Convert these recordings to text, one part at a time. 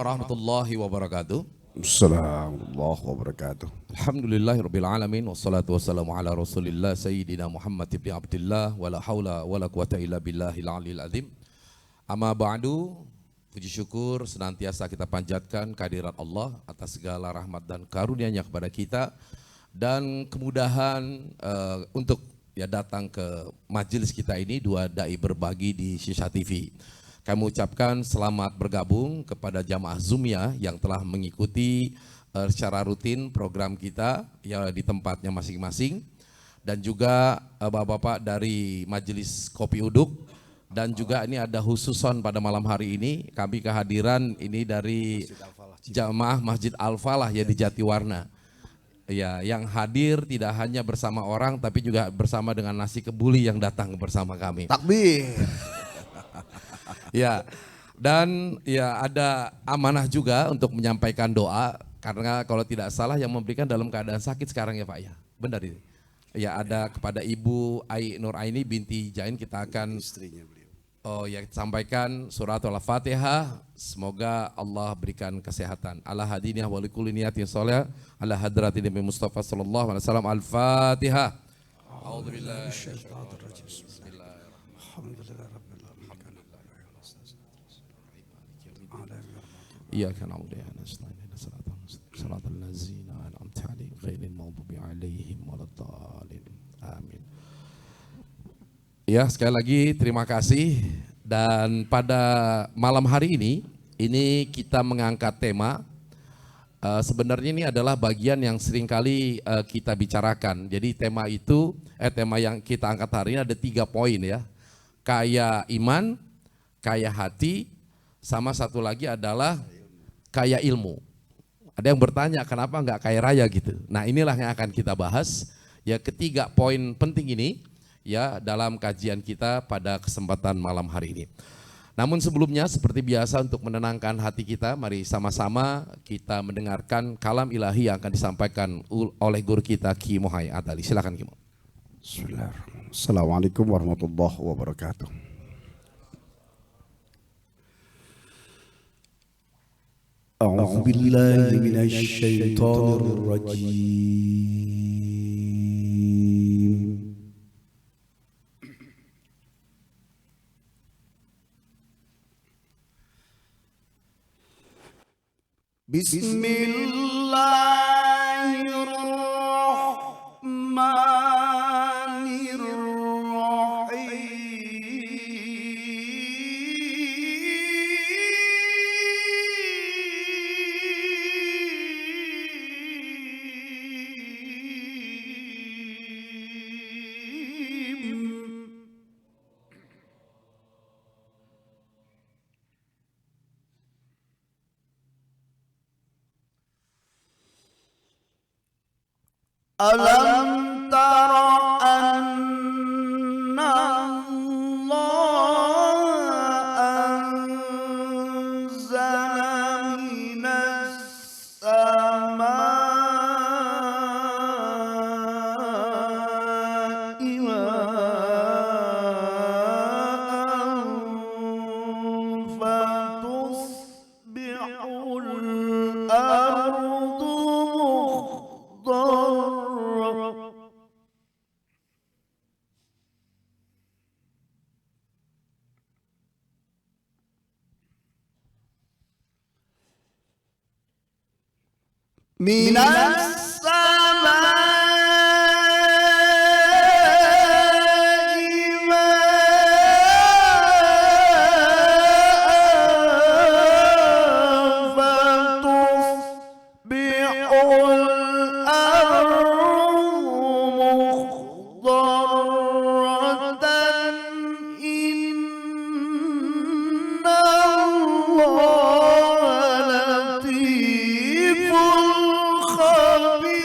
warahmatullahi wabarakatuh. Assalamualaikum warahmatullahi wabarakatuh. Alhamdulillahirabbil alamin wassalatu wassalamu ala Rasulillah sayyidina Muhammad ibn Abdullah wala haula wala quwata illa billahil aliyil azim. Amma ba'du, puji syukur senantiasa kita panjatkan kehadirat Allah atas segala rahmat dan karunia-Nya kepada kita dan kemudahan untuk datang ke majelis kita ini, dua dai berbagi di Shisha TV. Kami ucapkan selamat bergabung kepada jamaah Zoomia yang telah mengikuti secara rutin program kita ya di tempatnya masing-masing, dan juga bapak-bapak dari Majelis Kopi Uduk, dan juga ini ada khususon pada malam hari ini kami kehadiran ini dari jamaah Masjid Al-Falah ya di Jatiwarna. Ya, yang hadir tidak hanya bersama orang tapi juga bersama dengan nasi kebuli yang datang bersama kami. Takbir. Ya, dan ya ada amanah juga untuk menyampaikan doa, karena kalau tidak salah yang memberikan dalam keadaan sakit sekarang ya Pak ya, benar ini. Ya, ada kepada Ibu Ai Nur Aini binti Jain, kita akan Istrinya beliau. Oh ya, sampaikan surat Al-Fatihah, semoga Allah berikan kesehatan. Ala hadiniyah wa likulli niyatin sholih ala hadrati Nabi Mustafa sallallahu alaihi wasallam. Al-Fatihah. A'udzubillahi minasyaitonir rajim. Iyyaka na'budu wa iyyaka nasta'in ihdinas siratal ladzina an'amta 'alaihim ghairil maghdubi 'alaihim waladdallin. Amin. Ya, sekali lagi terima kasih, dan pada malam hari ini kita mengangkat tema sebenarnya ini adalah bagian yang seringkali kita bicarakan. Jadi tema yang kita angkat hari ini ada 3 poin ya. Kaya iman, kaya hati, sama satu lagi adalah kaya ilmu. Ada yang bertanya kenapa nggak kaya raya gitu. Nah, inilah yang akan kita bahas ya, ketiga poin penting ini ya dalam kajian kita pada kesempatan malam hari ini. Namun sebelumnya seperti biasa untuk menenangkan hati kita, mari sama-sama kita mendengarkan kalam ilahi yang akan disampaikan oleh guru kita Ki Muhai Atali. Silakan Ki Muhai. Bismillahirrahmanirrahim. Assalamualaikum warahmatullahi wabarakatuh. أعوذ بالله من الشيطان الرجيم. بسم الله الرحمن الرحيم. ألم تر أن الله أنزل من السماء ماء فتصبح الأرض مخضرة. من السماء ماء فتصبح الأرض مخضرة. إن الله لطيف خبير.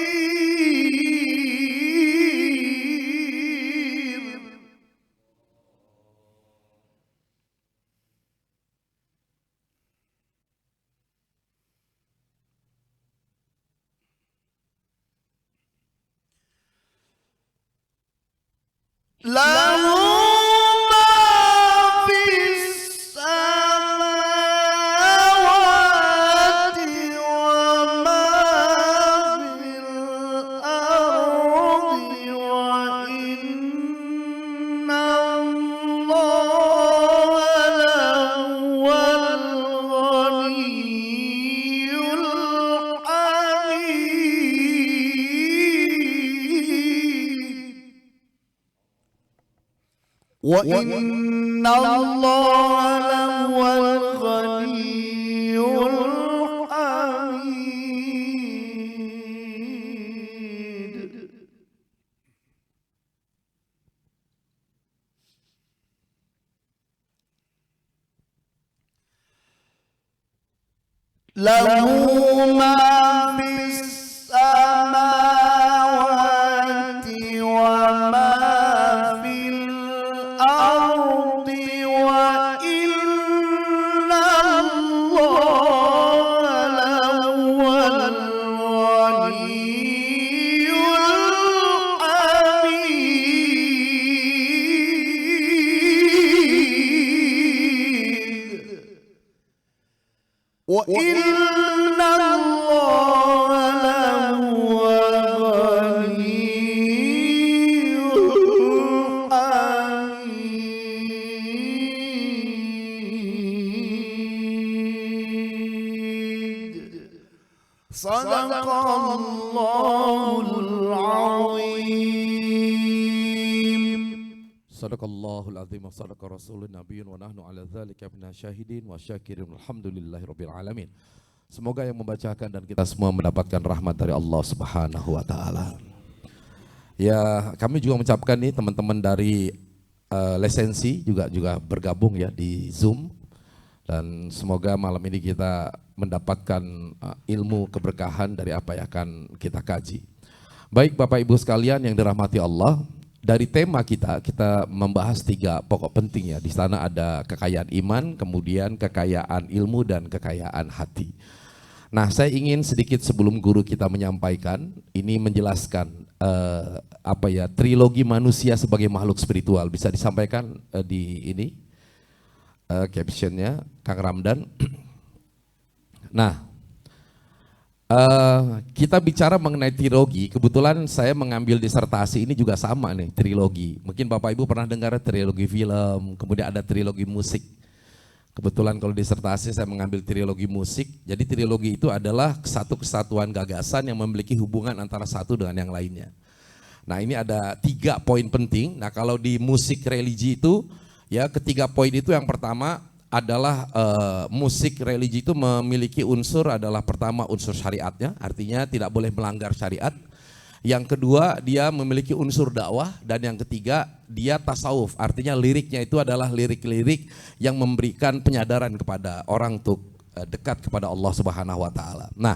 له ما في السماوات وإن الله لهو الغني الحميد. له ما في السماوات وما في الأرض وإن الله لهو الغني الحميد. وإن الله لهو الغني الحميد. صدق الله العظيم. Sadaqallahul azim wa sadaqa rasulun nabiyyun wa nahnu ala dzalika minasy syahidin wa syakirin alhamdulillahirabbil alamin. Semoga yang membacakan dan kita semua mendapatkan rahmat dari Allah Subhanahu wa taala. Ya, kami juga mengucapkan nih teman-teman dari Lesensi juga bergabung ya di Zoom, dan semoga malam ini kita mendapatkan ilmu keberkahan dari apa yang akan kita kaji. Baik Bapak Ibu sekalian yang dirahmati Allah, dari tema kita membahas 3 pokok penting ya. Di sana ada kekayaan iman, kemudian kekayaan ilmu dan kekayaan hati. Nah, saya ingin sedikit sebelum guru kita menyampaikan ini menjelaskan trilogi manusia sebagai makhluk spiritual. Bisa disampaikan di ini captionnya Kang Ramdan. Nah, kita bicara mengenai trilogi, kebetulan saya mengambil disertasi ini juga sama nih, trilogi. Mungkin Bapak Ibu pernah dengar trilogi film, kemudian ada trilogi musik. Kebetulan kalau disertasi saya mengambil trilogi musik, jadi trilogi itu adalah satu kesatuan gagasan yang memiliki hubungan antara satu dengan yang lainnya. Nah, ini ada 3 poin penting. Nah, kalau di musik religi itu, ya ketiga poin itu yang pertama adalah musik religi itu memiliki unsur adalah pertama unsur syariatnya, artinya tidak boleh melanggar syariat. Yang kedua dia memiliki unsur dakwah, dan yang ketiga dia tasawuf, artinya liriknya itu adalah lirik-lirik yang memberikan penyadaran kepada orang untuk dekat kepada Allah Subhanahu wa taala. Nah,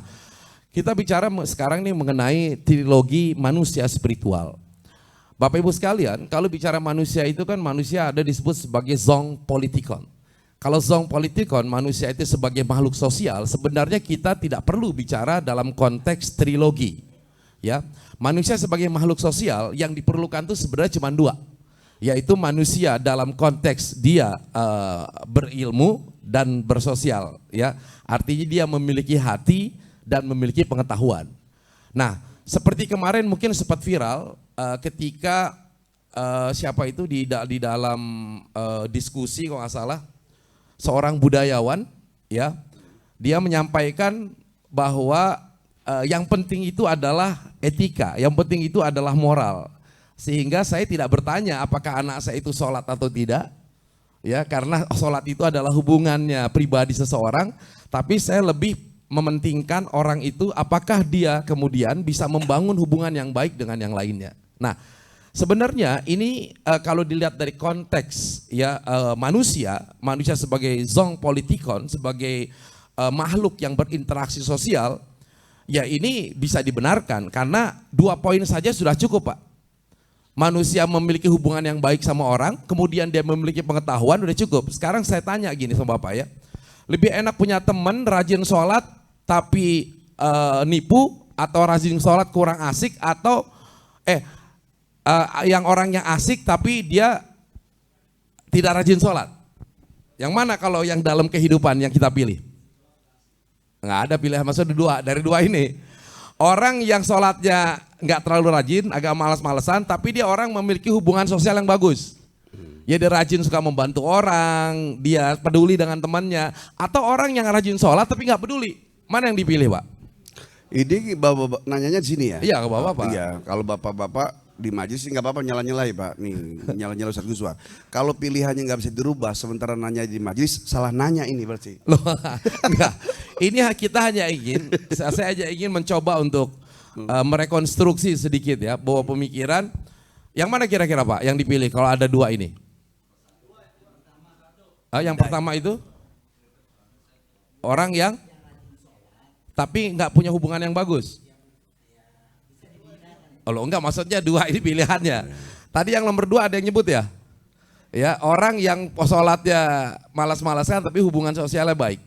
kita bicara sekarang nih mengenai trilogi manusia spiritual. Bapak Ibu sekalian, kalau bicara manusia itu kan manusia ada disebut sebagai zong politikon. Kalau zong politikon, manusia itu sebagai makhluk sosial, sebenarnya kita tidak perlu bicara dalam konteks trilogi. Ya, manusia sebagai makhluk sosial yang diperlukan itu sebenarnya cuma 2, yaitu manusia dalam konteks dia berilmu dan bersosial. Ya, artinya dia memiliki hati dan memiliki pengetahuan. Nah, seperti kemarin mungkin sempat viral ketika siapa itu di dalam diskusi kalau nggak salah, seorang budayawan ya, dia menyampaikan bahwa yang penting itu adalah etika, yang penting itu adalah moral. Sehingga saya tidak bertanya apakah anak saya itu sholat atau tidak, ya, karena sholat itu adalah hubungannya pribadi seseorang, tapi saya lebih mementingkan orang itu apakah dia kemudian bisa membangun hubungan yang baik dengan yang lainnya. Nah, sebenarnya ini kalau dilihat dari konteks ya manusia sebagai zong politikon, sebagai makhluk yang berinteraksi sosial, ya ini bisa dibenarkan karena 2 poin saja sudah cukup, Pak. Manusia memiliki hubungan yang baik sama orang, kemudian dia memiliki pengetahuan, udah cukup. Sekarang saya tanya gini sama Bapak ya, lebih enak punya teman rajin sholat tapi nipu, atau rajin sholat kurang asik, atau yang orangnya asik tapi dia tidak rajin sholat? Yang mana kalau yang dalam kehidupan yang kita pilih? Nggak ada pilihan, maksudnya dari dua ini. Orang yang sholatnya nggak terlalu rajin, agak malas-malesan, tapi dia orang memiliki hubungan sosial yang bagus. Ya, dia rajin, suka membantu orang, dia peduli dengan temannya. Atau orang yang rajin sholat tapi nggak peduli. Mana yang dipilih, Pak? Ini bapak nanyanya di sini ya? Iya, ke bapak-bapak. Iya, kalau bapak-bapak di majelis sih nggak apa-apa nyala-nyalai Pak, nih nyala-nyala Ustaz Guswa. Kalau pilihannya nggak bisa dirubah, sementara nanya di majelis, salah nanya ini berarti. Loh, enggak. Ini kita hanya ingin, saya hanya ingin mencoba untuk merekonstruksi sedikit ya, bahwa pemikiran yang mana kira-kira Pak yang dipilih kalau ada dua ini? Yang pertama itu orang yang tapi nggak punya hubungan yang bagus. Oh enggak, maksudnya dua ini pilihannya. Tadi yang nomor 2 ada yang nyebut ya? Ya, orang yang sholatnya malas-malasan tapi hubungan sosialnya baik.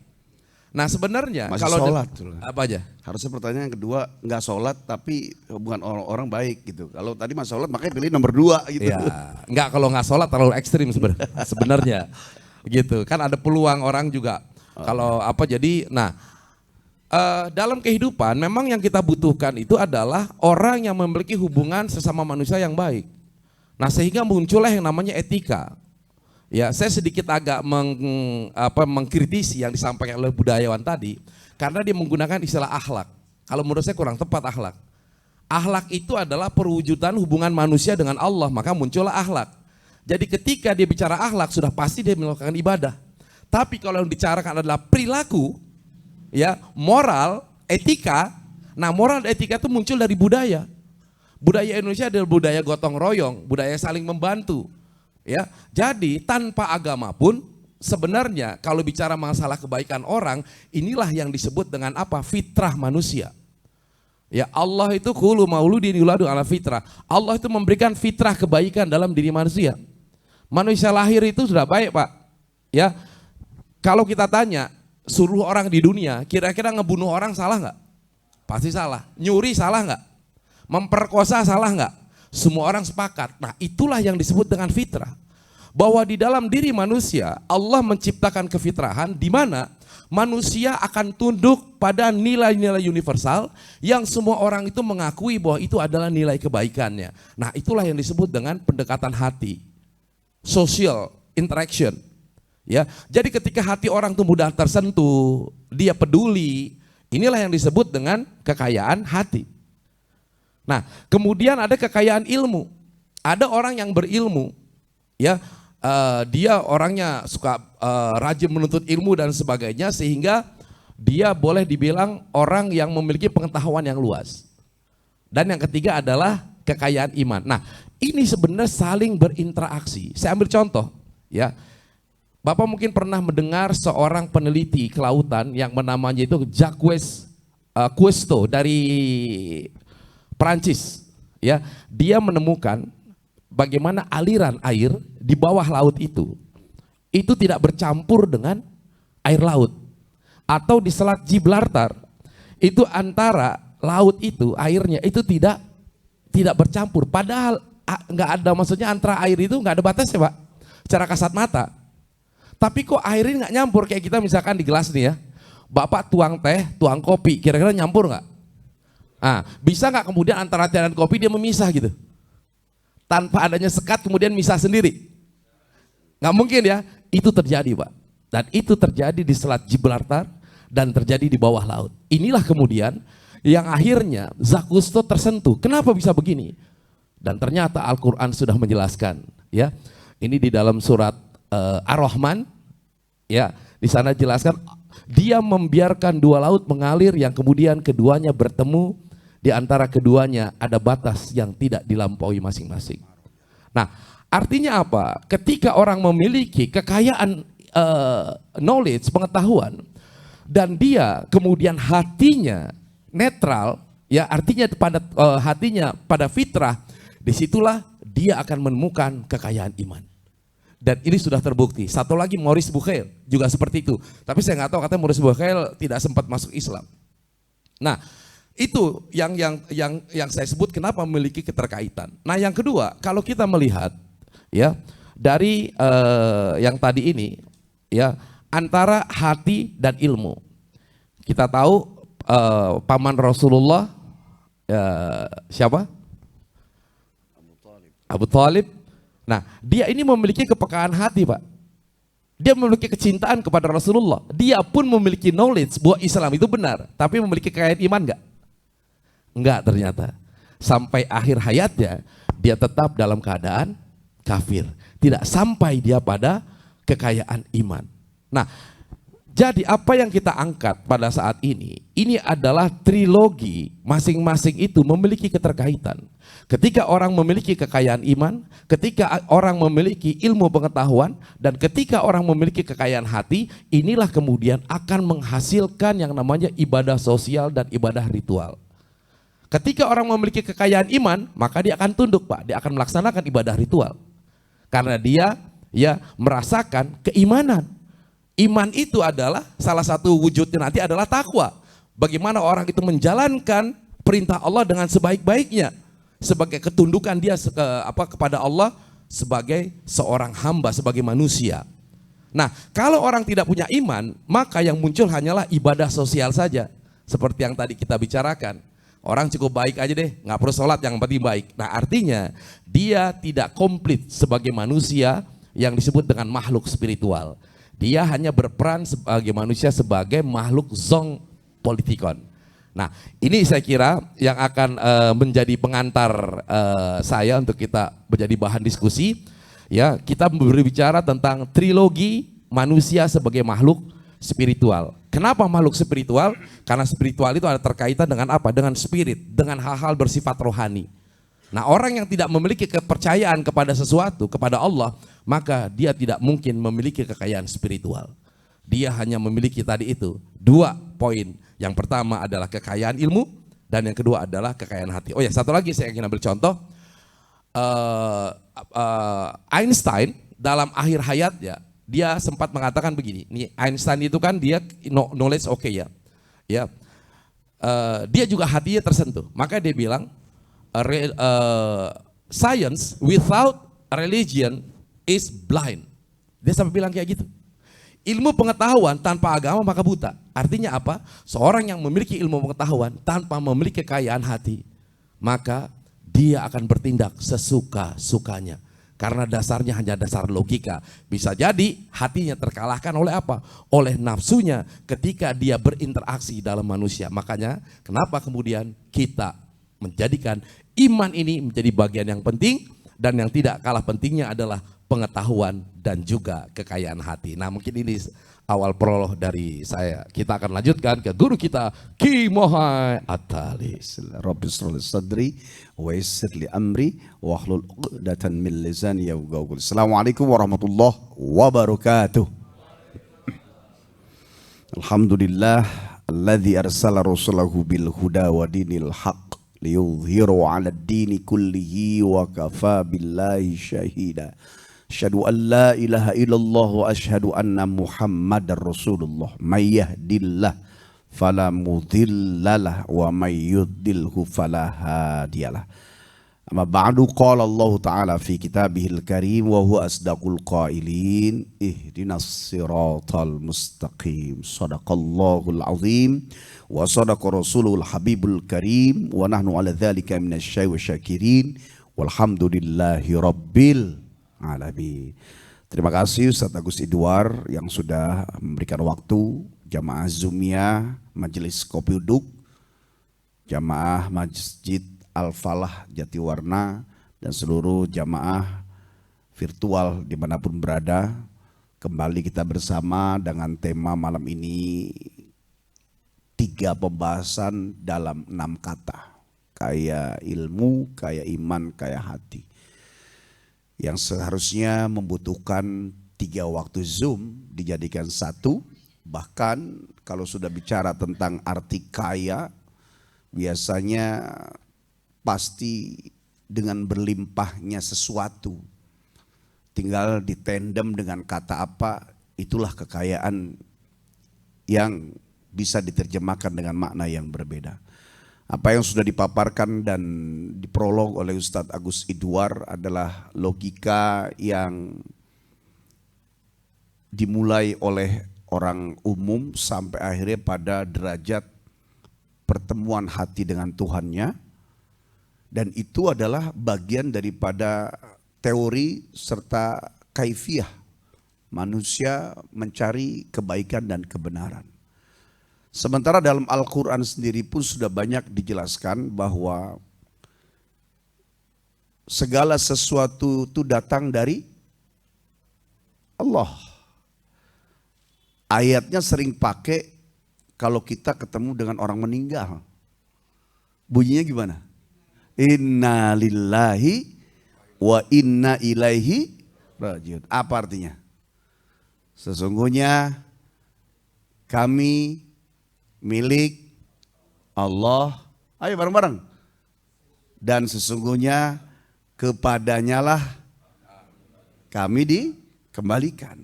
Nah sebenarnya Masih kalau sholat. apa aja? Harusnya pertanyaan yang kedua, nggak sholat tapi hubungan orang baik gitu. Kalau tadi mas sholat makanya pilih nomor 2 gitu. Ya, enggak, kalau nggak sholat terlalu ekstrim sebenarnya. Gitu, kan ada peluang orang juga kalau apa jadi, nah dalam kehidupan memang yang kita butuhkan itu adalah orang yang memiliki hubungan sesama manusia yang baik. Nah sehingga muncullah yang namanya etika. Ya, saya sedikit agak mengkritisi yang disampaikan oleh budayawan tadi karena dia menggunakan istilah akhlak. Kalau menurut saya kurang tepat akhlak. Akhlak itu adalah perwujudan hubungan manusia dengan Allah, maka muncullah akhlak. Jadi ketika dia bicara akhlak sudah pasti dia melakukan ibadah. Tapi kalau yang dibicarakan adalah perilaku, ya, moral, etika. Nah, moral dan etika itu muncul dari budaya. Budaya Indonesia adalah budaya gotong royong, budaya saling membantu. Ya, jadi tanpa agama pun sebenarnya kalau bicara masalah kebaikan orang, inilah yang disebut dengan apa? Fitrah manusia. Ya, Allah itu kullu mauludin yuladu ala fitrah. Allah itu memberikan fitrah kebaikan dalam diri manusia. Manusia lahir itu sudah baik, Pak. Ya. Kalau kita tanya suruh orang di dunia, kira-kira ngebunuh orang salah nggak? Pasti salah. Nyuri salah nggak? Memperkosa salah nggak? Semua orang sepakat. Nah, itulah yang disebut dengan fitrah. Bahwa di dalam diri manusia Allah menciptakan kefitrahan di mana manusia akan tunduk pada nilai-nilai universal yang semua orang itu mengakui bahwa itu adalah nilai kebaikannya. Nah, itulah yang disebut dengan pendekatan hati. Social interaction. Ya, jadi ketika hati orang itu mudah tersentuh, dia peduli, inilah yang disebut dengan kekayaan hati. Nah, kemudian ada kekayaan ilmu. Ada orang yang berilmu, ya, dia orangnya suka rajin menuntut ilmu dan sebagainya, sehingga dia boleh dibilang orang yang memiliki pengetahuan yang luas. Dan yang ketiga adalah kekayaan iman. Nah, ini sebenarnya saling berinteraksi. Saya ambil contoh, ya. Bapak mungkin pernah mendengar seorang peneliti kelautan yang namanya itu Jacques Cousteau dari Perancis. Ya, dia menemukan bagaimana aliran air di bawah laut itu tidak bercampur dengan air laut. Atau di Selat Gibraltar itu antara laut itu airnya itu tidak bercampur. Padahal nggak ada, maksudnya antara air itu nggak ada batasnya, Pak. Secara kasat mata. Tapi kok airnya nggak nyampur kayak kita misalkan di gelas nih ya, Bapak tuang teh, tuang kopi, kira-kira nyampur nggak? Ah, bisa nggak kemudian antara teh dan kopi dia memisah gitu? Tanpa adanya sekat kemudian misah sendiri? Nggak mungkin ya, itu terjadi Pak. Dan itu terjadi di Selat Gibraltar dan terjadi di bawah laut. Inilah kemudian yang akhirnya Jacques Cousteau tersentuh. Kenapa bisa begini? Dan ternyata Al-Quran sudah menjelaskan. Ya, ini di dalam surat Ar-Rahman, ya, di sana jelaskan dia membiarkan dua laut mengalir yang kemudian keduanya bertemu, di antara keduanya ada batas yang tidak dilampaui masing-masing. Nah, artinya apa? Ketika orang memiliki kekayaan knowledge, pengetahuan, dan dia kemudian hatinya netral, ya, artinya pada hatinya pada fitrah, disitulah dia akan menemukan kekayaan iman. Dan ini sudah terbukti. Satu lagi Maurice Bucaille juga seperti itu. Tapi saya nggak tahu, katanya Maurice Bucaille tidak sempat masuk Islam. Nah, itu yang saya sebut kenapa memiliki keterkaitan. Nah, yang kedua, kalau kita melihat ya dari yang tadi ini, ya, antara hati dan ilmu. Kita tahu paman Rasulullah siapa? Abu Thalib. Nah, dia ini memiliki kepekaan hati, Pak. Dia memiliki kecintaan kepada Rasulullah. Dia pun memiliki knowledge bahwa Islam itu benar, tapi memiliki kekayaan iman enggak? Enggak ternyata. Sampai akhir hayatnya dia tetap dalam keadaan kafir. Tidak sampai dia pada kekayaan iman. Nah, jadi apa yang kita angkat pada saat ini adalah trilogi, masing-masing itu memiliki keterkaitan. Ketika orang memiliki kekayaan iman, ketika orang memiliki ilmu pengetahuan, dan ketika orang memiliki kekayaan hati, inilah kemudian akan menghasilkan yang namanya ibadah sosial dan ibadah ritual. Ketika orang memiliki kekayaan iman, maka dia akan tunduk, Pak. Dia akan melaksanakan ibadah ritual. Karena dia merasakan keimanan. Iman itu adalah salah satu wujudnya nanti adalah takwa. Bagaimana orang itu menjalankan perintah Allah dengan sebaik-baiknya sebagai ketundukan dia kepada Allah sebagai seorang hamba, sebagai manusia. Nah, kalau orang tidak punya iman, maka yang muncul hanyalah ibadah sosial saja. Seperti yang tadi kita bicarakan. Orang cukup baik aja deh, nggak perlu sholat, yang penting baik. Nah, artinya dia tidak komplit sebagai manusia yang disebut dengan makhluk spiritual. Dia hanya berperan sebagai manusia, sebagai makhluk zong politikon. Nah, ini saya kira yang akan menjadi pengantar saya untuk kita menjadi bahan diskusi. Ya, kita berbicara tentang trilogi manusia sebagai makhluk spiritual. Kenapa makhluk spiritual? Karena spiritual itu ada terkaitan dengan apa? Dengan spirit, dengan hal-hal bersifat rohani. Nah, orang yang tidak memiliki kepercayaan kepada sesuatu, kepada Allah, maka dia tidak mungkin memiliki kekayaan spiritual. Dia hanya memiliki tadi itu 2 poin. Yang pertama adalah kekayaan ilmu, dan yang kedua adalah kekayaan hati. Oh ya, satu lagi saya ingin ambil contoh. Einstein dalam akhir hayatnya, dia sempat mengatakan begini. Nih, Einstein itu kan dia knowledge oke ya. Dia juga hatinya tersentuh. Maka dia bilang, science without religion is blind. Dia sampai bilang kayak gitu. Ilmu pengetahuan tanpa agama maka buta. Artinya apa? Seorang yang memiliki ilmu pengetahuan tanpa memiliki kekayaan hati, maka dia akan bertindak sesuka-sukanya. Karena dasarnya hanya dasar logika. Bisa jadi hatinya terkalahkan oleh apa? Oleh nafsunya ketika dia berinteraksi dalam manusia. Makanya kenapa kemudian kita menjadikan iman ini menjadi bagian yang penting, dan yang tidak kalah pentingnya adalah pengetahuan dan juga kekayaan hati. Nah, mungkin ini awal prolog dari saya. Kita akan lanjutkan ke guru kita, Ki Mohai Atali. Rabbi shrah li sadri wa yassir li amri wa hlul 'uqdatan min lisani yafqahu qawli. Assalamualaikum warahmatullahi wabarakatuh. Alhamdulillah alladzi arsala rasulahu bil huda wa dinil haqq liyudhhiru 'ala ad-dini kullihi wa kafa billahi syahida. Asyhadu an la ilaha illallah wa asyhadu anna Muhammadar Rasulullah. May yahdillah fala mudhillalah wa may yudlilhu fala hadiyalah. Amma ba'du, qala Allah Ta'ala fi kitabihil karim wa huwa asdaqul qailin ihdinas siratal mustaqim. Shadaqallahul azim wa sadaqa rasulul habibul karim wa nahnu ala dzalika minasy syakirin walhamdulillahi rabbil alamin. Terima kasih Ustaz Agus Idwar yang sudah memberikan waktu, jamaah Zumia, Majelis Kopi Uduk, jamaah Masjid Al-Falah Jatiwarna, dan seluruh jamaah virtual dimanapun berada. Kembali kita bersama dengan tema malam ini 3 pembahasan dalam 6 kata. Kaya ilmu, kaya iman, kaya hati. Yang seharusnya membutuhkan 3 waktu Zoom dijadikan 1. Bahkan kalau sudah bicara tentang arti kaya, biasanya pasti dengan berlimpahnya sesuatu. Tinggal ditandem dengan kata apa, itulah kekayaan yang bisa diterjemahkan dengan makna yang berbeda. Apa yang sudah dipaparkan dan diprolog oleh Ustadz Agus Idwar adalah logika yang dimulai oleh orang umum sampai akhirnya pada derajat pertemuan hati dengan Tuhannya. Dan itu adalah bagian daripada teori serta kaifiah manusia mencari kebaikan dan kebenaran. Sementara dalam Al-Quran sendiri pun sudah banyak dijelaskan bahwa segala sesuatu itu datang dari Allah. Ayatnya sering pakai kalau kita ketemu dengan orang meninggal. Bunyinya gimana? Inna lillahi wa inna ilaihi rajiun. Apa artinya? Sesungguhnya kami milik Allah. Ayo bareng-bareng. Dan sesungguhnya kepadanya lah kami dikembalikan.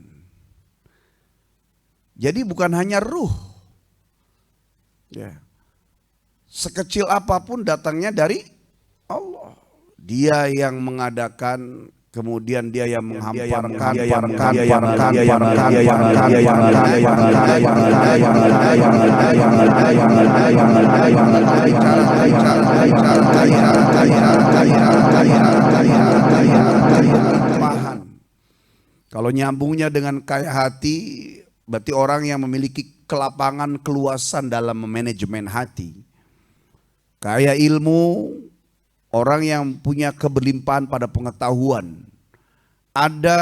Jadi bukan hanya ruh. Ya. Sekecil apapun datangnya dari Allah. Dia yang mengadakan, kemudian dia yang menghamparkan, kalau nyambungnya dengan kaya hati, berarti orang yang memiliki kelapangan, keluasan dalam memanajemen hati. Kaya ilmu, orang yang punya keberlimpahan pada pengetahuan. Ada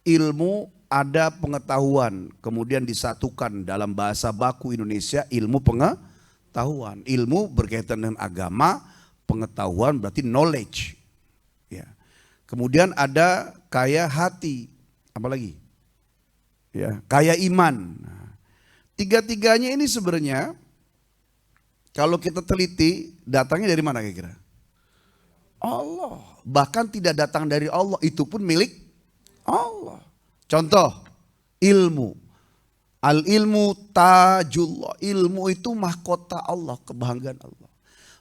ilmu, ada pengetahuan. Kemudian disatukan dalam bahasa baku Indonesia, ilmu pengetahuan. Ilmu berkaitan dengan agama, pengetahuan berarti knowledge. Ya. Kemudian ada kaya hati. Apa lagi? Ya, kaya iman. Tiga-tiganya ini sebenarnya kalau kita teliti datangnya dari mana kira-kira? Allah. Bahkan tidak datang dari Allah, itu pun milik Allah. Contoh, ilmu. Al ilmu tajullah. Ilmu itu mahkota Allah, kebanggaan Allah.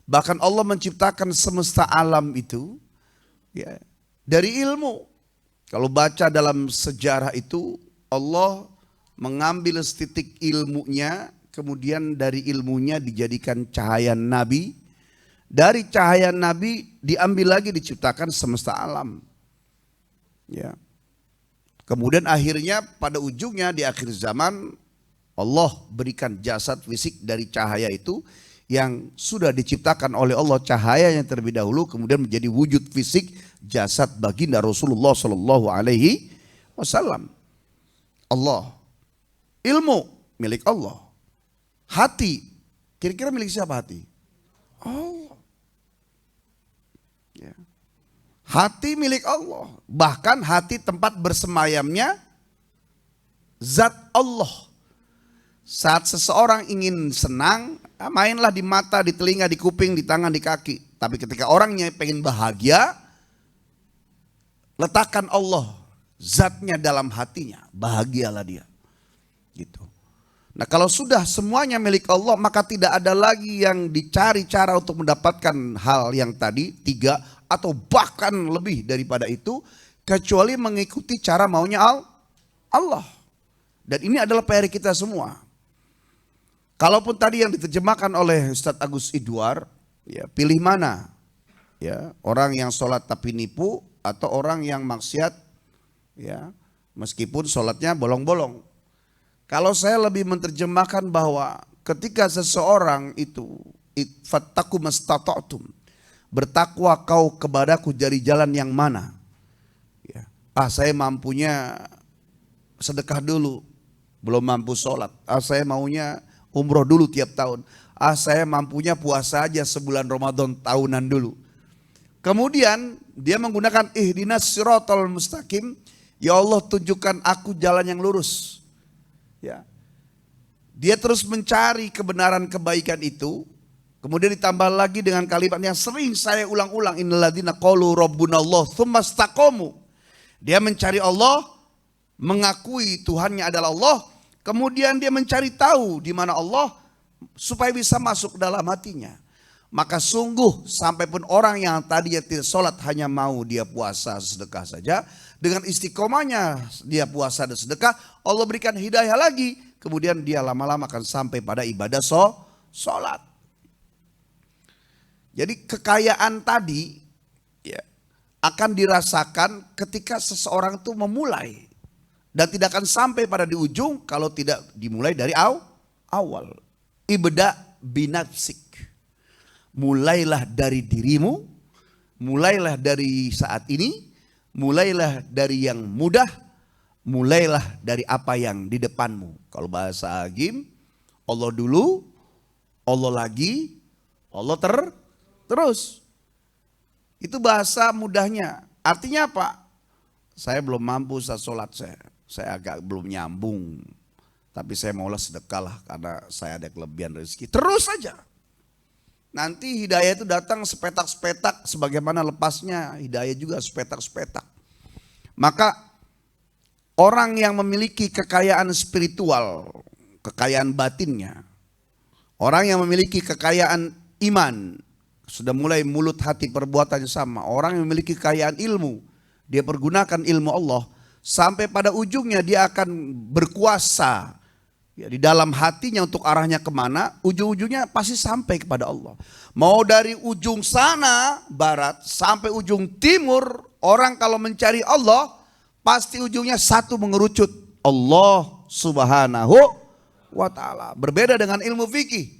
Bahkan Allah menciptakan semesta alam itu ya, dari ilmu. Kalau baca dalam sejarah itu, Allah mengambil setitik ilmunya, kemudian dari ilmunya dijadikan cahaya Nabi. Dari cahaya Nabi diambil lagi diciptakan semesta alam. Ya. Kemudian akhirnya pada ujungnya di akhir zaman Allah berikan jasad fisik dari cahaya itu yang sudah diciptakan oleh Allah, cahaya yang terlebih dahulu kemudian menjadi wujud fisik jasad baginda Rasulullah Shallallahu Alaihi Wasallam. Allah. Ilmu milik Allah. Hati, kira-kira milik siapa hati? Allah. Ya. Hati milik Allah. Bahkan hati tempat bersemayamnya zat Allah. Saat seseorang ingin senang, mainlah di mata, di telinga, di kuping, di tangan, di kaki. Tapi ketika orangnya pengen bahagia, letakkan Allah zatnya dalam hatinya, bahagialah dia. Gitu. Nah kalau sudah semuanya milik Allah, maka tidak ada lagi yang dicari cara untuk mendapatkan hal yang tadi, 3 atau bahkan lebih daripada itu, kecuali mengikuti cara maunya Allah. Dan ini adalah PR kita semua. Kalaupun tadi yang diterjemahkan oleh Ustadz Agus Idwar, ya pilih mana? Ya, orang yang sholat tapi nipu atau orang yang maksiat, ya meskipun sholatnya bolong-bolong. Kalau saya lebih menerjemahkan bahwa ketika seseorang itu fattaku mastata'tum, bertakwa kau kepadaku dari jalan yang mana? Ya. Saya mampunya sedekah dulu, belum mampu sholat. Saya maunya umroh dulu tiap tahun. Saya mampunya puasa aja sebulan Ramadan tahunan dulu. Kemudian dia menggunakan ihdinas siratal mustaqim. Ya Allah tunjukkan aku jalan yang lurus. Ya. Dia terus mencari kebenaran kebaikan itu. Kemudian ditambah lagi dengan kalimat yang sering saya ulang-ulang. Innalladzina qalu rabbunallah tsumma istaqamu. Dia mencari Allah, mengakui Tuhannya adalah Allah. Kemudian dia mencari tahu di mana Allah supaya bisa masuk dalam hatinya. Maka sungguh sampai pun orang yang tadinya tidak sholat hanya mau dia puasa sedekah saja. Dengan istiqomahnya dia puasa dan sedekah, Allah berikan hidayah lagi. Kemudian dia lama-lama akan sampai pada ibadah sholat. Jadi kekayaan tadi ya, akan dirasakan ketika seseorang itu memulai. Dan tidak akan sampai pada di ujung kalau tidak dimulai dari awal. Ibda binafsik. Mulailah dari dirimu mulailah dari saat ini, mulailah dari yang mudah, mulailah dari apa yang di depanmu. Kalau bahasa Agim, Allah dulu, Allah lagi, Allah terus. Itu bahasa mudahnya. Artinya apa? Saya belum mampu saya sholat, saya agak belum nyambung. Tapi saya maulah sedekah lah karena saya ada kelebihan rezeki. Terus saja. Nanti hidayah itu datang sepetak-sepetak, sebagaimana lepasnya hidayah juga sepetak-sepetak. Maka orang yang memiliki kekayaan spiritual, kekayaan batinnya, orang yang memiliki kekayaan iman, sudah mulai mulut hati perbuatannya sama. Orang yang memiliki kekayaan ilmu, dia pergunakan ilmu Allah, sampai pada ujungnya dia akan berkuasa. Ya, di dalam hatinya untuk arahnya kemana, ujung-ujungnya pasti sampai kepada Allah. Mau dari ujung sana, barat, sampai ujung timur, orang kalau mencari Allah, pasti ujungnya satu mengerucut. Allah subhanahu wa ta'ala. Berbeda dengan ilmu fikih.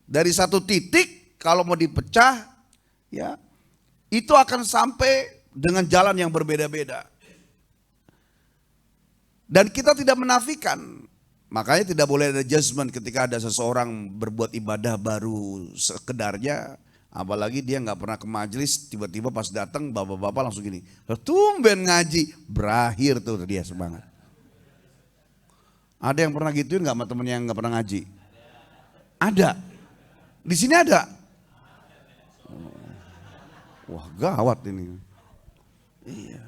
Dari satu titik, kalau mau dipecah, ya itu akan sampai dengan jalan yang berbeda-beda. Dan kita tidak menafikan. Makanya tidak boleh ada judgment ketika ada seseorang berbuat ibadah baru sekedarnya. Apalagi dia nggak pernah ke majelis, tiba-tiba pas datang bapak-bapak langsung gini. Tumben ngaji, berakhir tuh dia semangat. Ada yang pernah gituin nggak sama temen yang nggak pernah ngaji? Ada. Di sini ada. Wah gawat ini. Iya.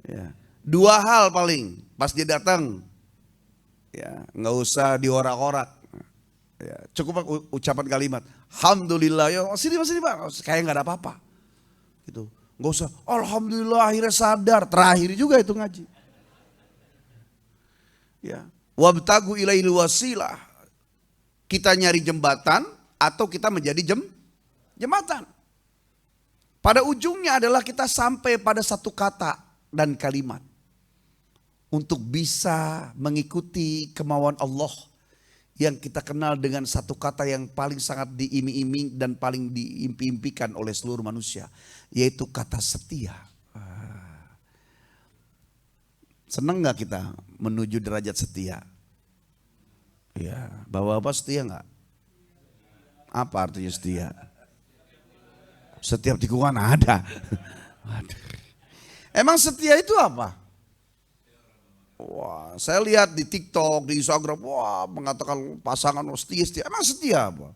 Ya. Dua hal paling pas dia datang. Ya, nggak usah diorak-orak. Ya, cukup ucapan kalimat. Alhamdulillah, ya sini Pak, kayak nggak ada apa-apa. Gitu. Nggak usah. Alhamdulillah akhirnya sadar. Terakhir juga itu ngaji. Ya, wabtagu ilaihil wasilah. Kita nyari jembatan atau kita menjadi jembatan. Pada ujungnya adalah kita sampai pada satu kata dan kalimat. Untuk bisa mengikuti kemauan Allah yang kita kenal dengan satu kata yang paling sangat diiming-iming dan paling diimpi-impikan oleh seluruh manusia, yaitu kata setia. Senang gak kita menuju derajat setia? Ya, bapak-bapak setia gak? Apa artinya setia? Setiap tikungan ada. Emang setia itu apa? Wah, saya lihat di TikTok, di Instagram, wah mengatakan pasangan setia. Emang setia apa?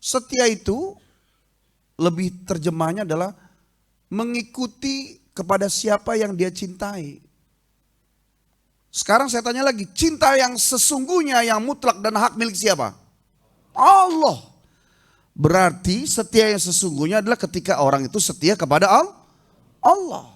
Setia itu lebih terjemahnya adalah mengikuti kepada siapa yang dia cintai. Sekarang saya tanya lagi, cinta yang sesungguhnya yang mutlak dan hak milik siapa? Allah. Berarti setia yang sesungguhnya adalah ketika orang itu setia kepada Allah.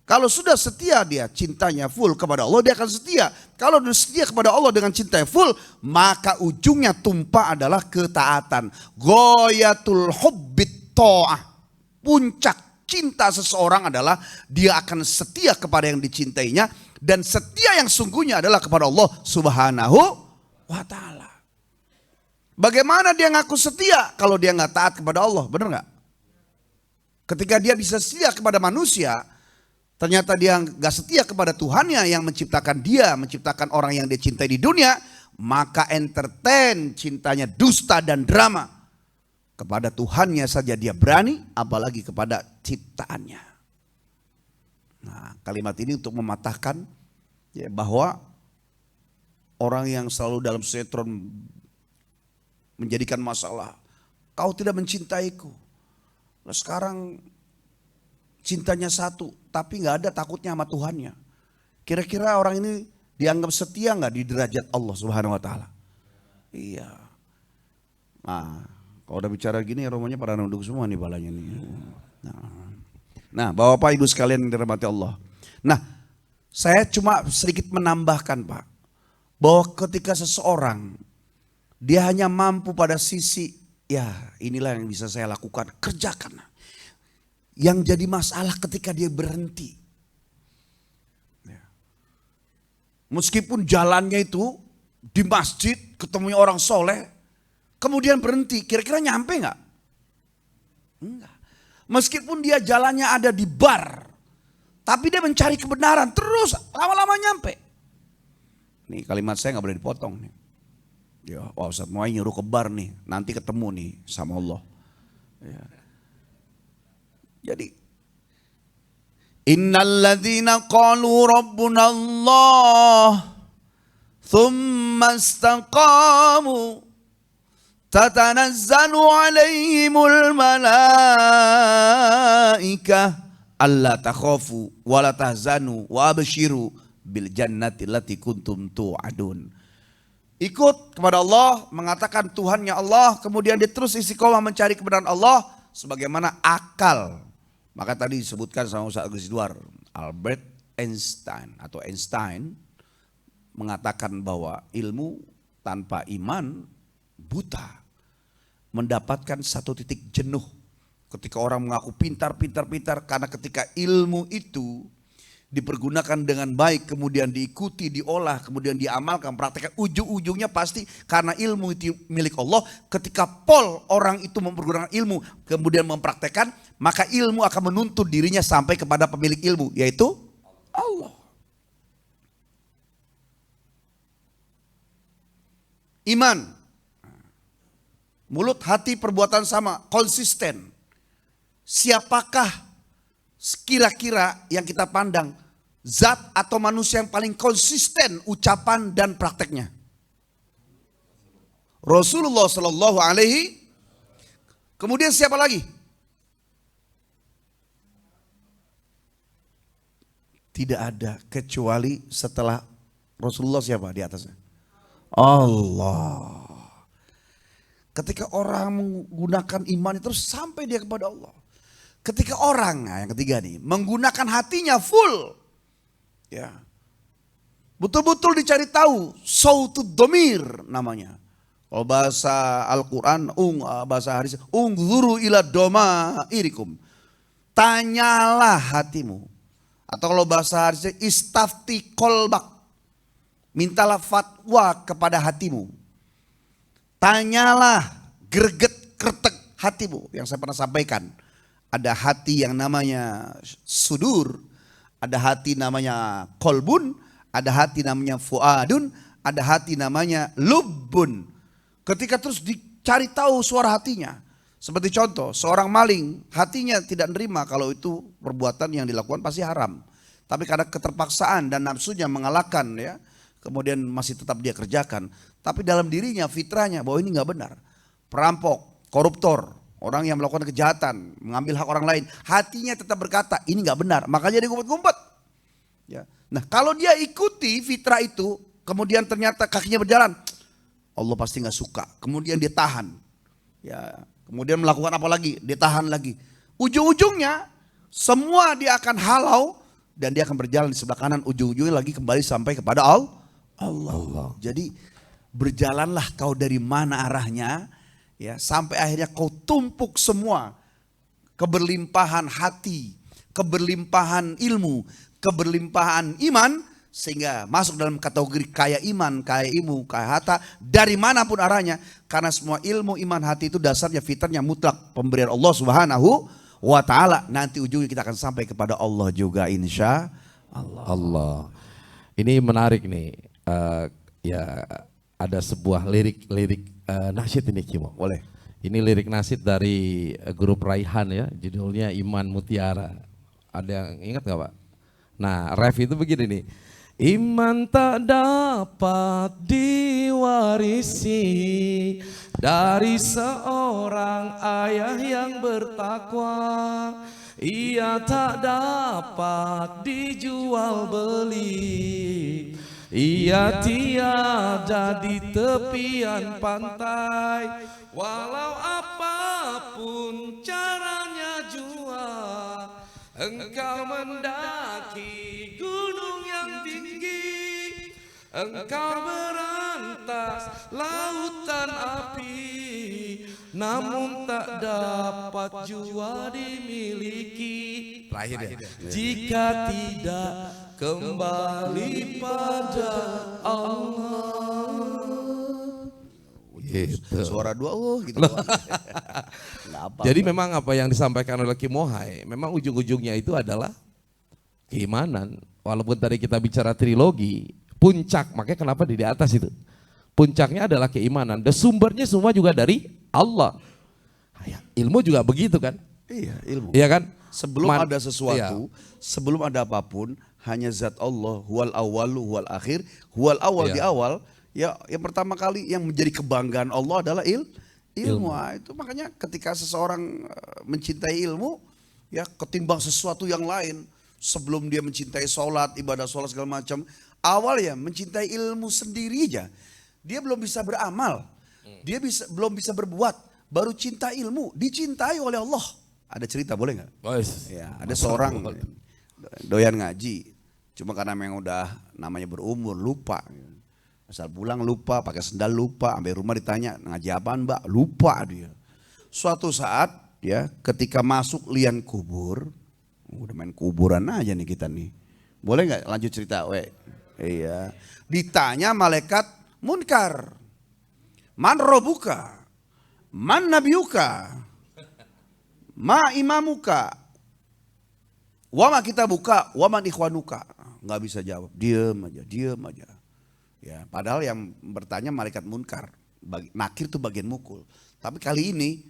Kalau sudah setia dia cintanya full kepada Allah, dia akan setia. Kalau dia setia kepada Allah dengan cinta full, maka ujungnya tumpah adalah ketaatan. Ghayatul hubbit ta'ah. Puncak cinta seseorang adalah dia akan setia kepada yang dicintainya, dan setia yang sungguhnya adalah kepada Allah Subhanahu wa ta'ala. Bagaimana dia ngaku setia kalau dia nggak taat kepada Allah? Benar nggak? Ketika dia bisa setia kepada manusia, ternyata dia gak setia kepada Tuhannya yang menciptakan dia, menciptakan orang yang dia cintai di dunia, maka entertain cintanya dusta dan drama. Kepada Tuhannya saja dia berani, apalagi kepada ciptaannya. Nah, kalimat ini untuk mematahkan ya, bahwa orang yang selalu dalam sinetron menjadikan masalah, kau tidak mencintaiku. Nah, sekarang cintanya satu, tapi nggak ada takutnya sama Tuhannya. Kira-kira orang ini dianggap setia nggak di derajat Allah Subhanahu Wa Taala? Iya. Nah, kalau udah bicara gini, romonya pada nunduk semua nih balanya nih. Nah, Bapak Ibu sekalian yang dirahmati Allah. Nah, saya cuma sedikit menambahkan Pak, bahwa ketika seseorang dia hanya mampu pada sisi, ya inilah yang bisa saya lakukan, kerjakan. Yang jadi masalah ketika dia berhenti. Meskipun jalannya itu di masjid, ketemu orang soleh, kemudian berhenti, kira-kira nyampe nggak? Enggak. Meskipun dia jalannya ada di bar, tapi dia mencari kebenaran terus, lama-lama nyampe. Nih kalimat saya nggak boleh dipotong nih. Ya, wah Ustaz Muai nyuruh ke bar nih, nanti ketemu nih sama Allah. Ya. Jadi innalladzina qalu rabbuna Allah thumma istaqamu tatanazzalu alaihimul malaikah alla takhafu wa la tahzanu wa abshiru bil jannati allati kuntum tu'adun. Ikut kepada Allah, mengatakan Tuhannya Allah, kemudian dia terus istiqomah mencari kebenaran Allah sebagaimana akal. Maka tadi disebutkan sama Ustaz Agus Idwar, Albert Einstein atau Einstein mengatakan bahwa ilmu tanpa iman buta, mendapatkan satu titik jenuh. Ketika orang mengaku pintar, karena ketika ilmu itu dipergunakan dengan baik, kemudian diikuti, diolah, kemudian diamalkan, praktekkan, ujung-ujungnya pasti karena ilmu itu milik Allah. Ketika orang itu mempergunakan ilmu, kemudian mempraktekkan, maka ilmu akan menuntut dirinya sampai kepada pemilik ilmu, yaitu Allah. Iman, mulut, hati, perbuatan sama, konsisten. Siapakah kira-kira yang kita pandang zat atau manusia yang paling konsisten ucapan dan prakteknya? Rasulullah Shallallahu Alaihi. Kemudian siapa lagi? Tidak ada kecuali setelah Rasulullah siapa di atasnya? Allah. Ketika orang menggunakan iman terus sampai dia kepada Allah. Ketika orang, nah yang ketiga nih, menggunakan hatinya full, ya, betul-betul dicari tahu, sautud domir namanya. Kalau bahasa Al-Quran, bahasa hadis, ungzuru ila domairikum, tanyalah hatimu. Atau kalau bahasa hadis, istafti kolbak, mintalah fatwa kepada hatimu. Tanyalah greget kretek hatimu, yang saya pernah sampaikan. Ada hati yang namanya sudur, ada hati namanya kolbun, ada hati namanya fuadun, ada hati namanya lubbun. Ketika terus dicari tahu suara hatinya. Seperti contoh, seorang maling, hatinya tidak nerima kalau itu perbuatan yang dilakukan pasti haram. Tapi karena keterpaksaan dan nafsunya mengalahkan, ya, kemudian masih tetap dia kerjakan. Tapi dalam dirinya, fitrahnya bahwa ini nggak benar. Perampok, koruptor, orang yang melakukan kejahatan, mengambil hak orang lain, hatinya tetap berkata ini nggak benar, makanya dia ngumpet-ngumpet. Ya. Nah kalau dia ikuti fitrah itu, kemudian ternyata kakinya berjalan, Allah pasti nggak suka. Kemudian dia tahan, ya. Kemudian melakukan apa lagi? Dia tahan lagi. Ujung-ujungnya semua dia akan halau dan dia akan berjalan di sebelah kanan. Ujung-ujungnya lagi kembali sampai kepada Allah. Jadi berjalanlah kau dari mana arahnya. Ya, sampai akhirnya kau tumpuk semua keberlimpahan hati, keberlimpahan ilmu, keberlimpahan iman, sehingga masuk dalam kategori kaya iman, kaya ilmu, kaya harta dari manapun arahnya. Karena semua ilmu, iman, hati itu dasarnya fitrahnya mutlak pemberian Allah Subhanahu wa Ta'ala. Nanti ujungnya kita akan sampai kepada Allah juga, insya Allah. Ini menarik nih, ya ada sebuah lirik nasyid ini Kimo. Boleh. Ini lirik nasyid dari grup Raihan ya, judulnya Iman Mutiara. Ada yang ingat gak Pak? Nah ref itu begini nih. Iman tak dapat diwarisi dari seorang ayah yang bertakwa. Ia tak dapat dijual beli. Ia tiada di tepian pantai, walau apapun caranya jua, engkau mendaki gunung yang tinggi, engkau berantas lautan api, namun tak dapat jua dimiliki. Terakhir ya. Jika tidak kembali pada Allah. Gitu. Suara dua gitu doang. Nggak apa. Jadi memang apa yang disampaikan oleh Kim Mohai, memang ujung-ujungnya itu adalah keimanan. Walaupun tadi kita bicara trilogi, puncak, makanya kenapa di atas itu. Puncaknya adalah keimanan. Dan sumbernya semua juga dari Allah. Ilmu juga begitu kan? Iya, ilmu. Iya kan? Sebelum ada sesuatu, sebelum ada apapun, hanya zat Allah, huwal awalu, huwal akhir, huwal awal di awal. Ya, yang pertama kali yang menjadi kebanggaan Allah adalah ilmu. Ah, itu makanya ketika seseorang mencintai ilmu, ya ketimbang sesuatu yang lain, sebelum dia mencintai sholat, ibadah sholat segala macam, awal ya mencintai ilmu sendiri aja. Dia belum bisa beramal, dia belum bisa berbuat, baru cinta ilmu, dicintai oleh Allah. Ada cerita boleh nggak? Ya, ada seorang doyan ngaji, cuma karena memang udah namanya berumur lupa. Asal pulang lupa, pakai sendal lupa, sampai rumah ditanya ngaji apaan mbak, lupa dia. Suatu saat ya ketika masuk liang kubur, udah main kuburan aja nih kita nih. Boleh nggak lanjut cerita? Iya. Ditanya malaikat munkar, man robuka, man nabiuka, ma imamuka, wama kita buka, waman ikhwanuka. Nggak bisa jawab, diem aja. Ya, padahal yang bertanya malaikat munkar, nakir itu bagian mukul. Tapi kali ini,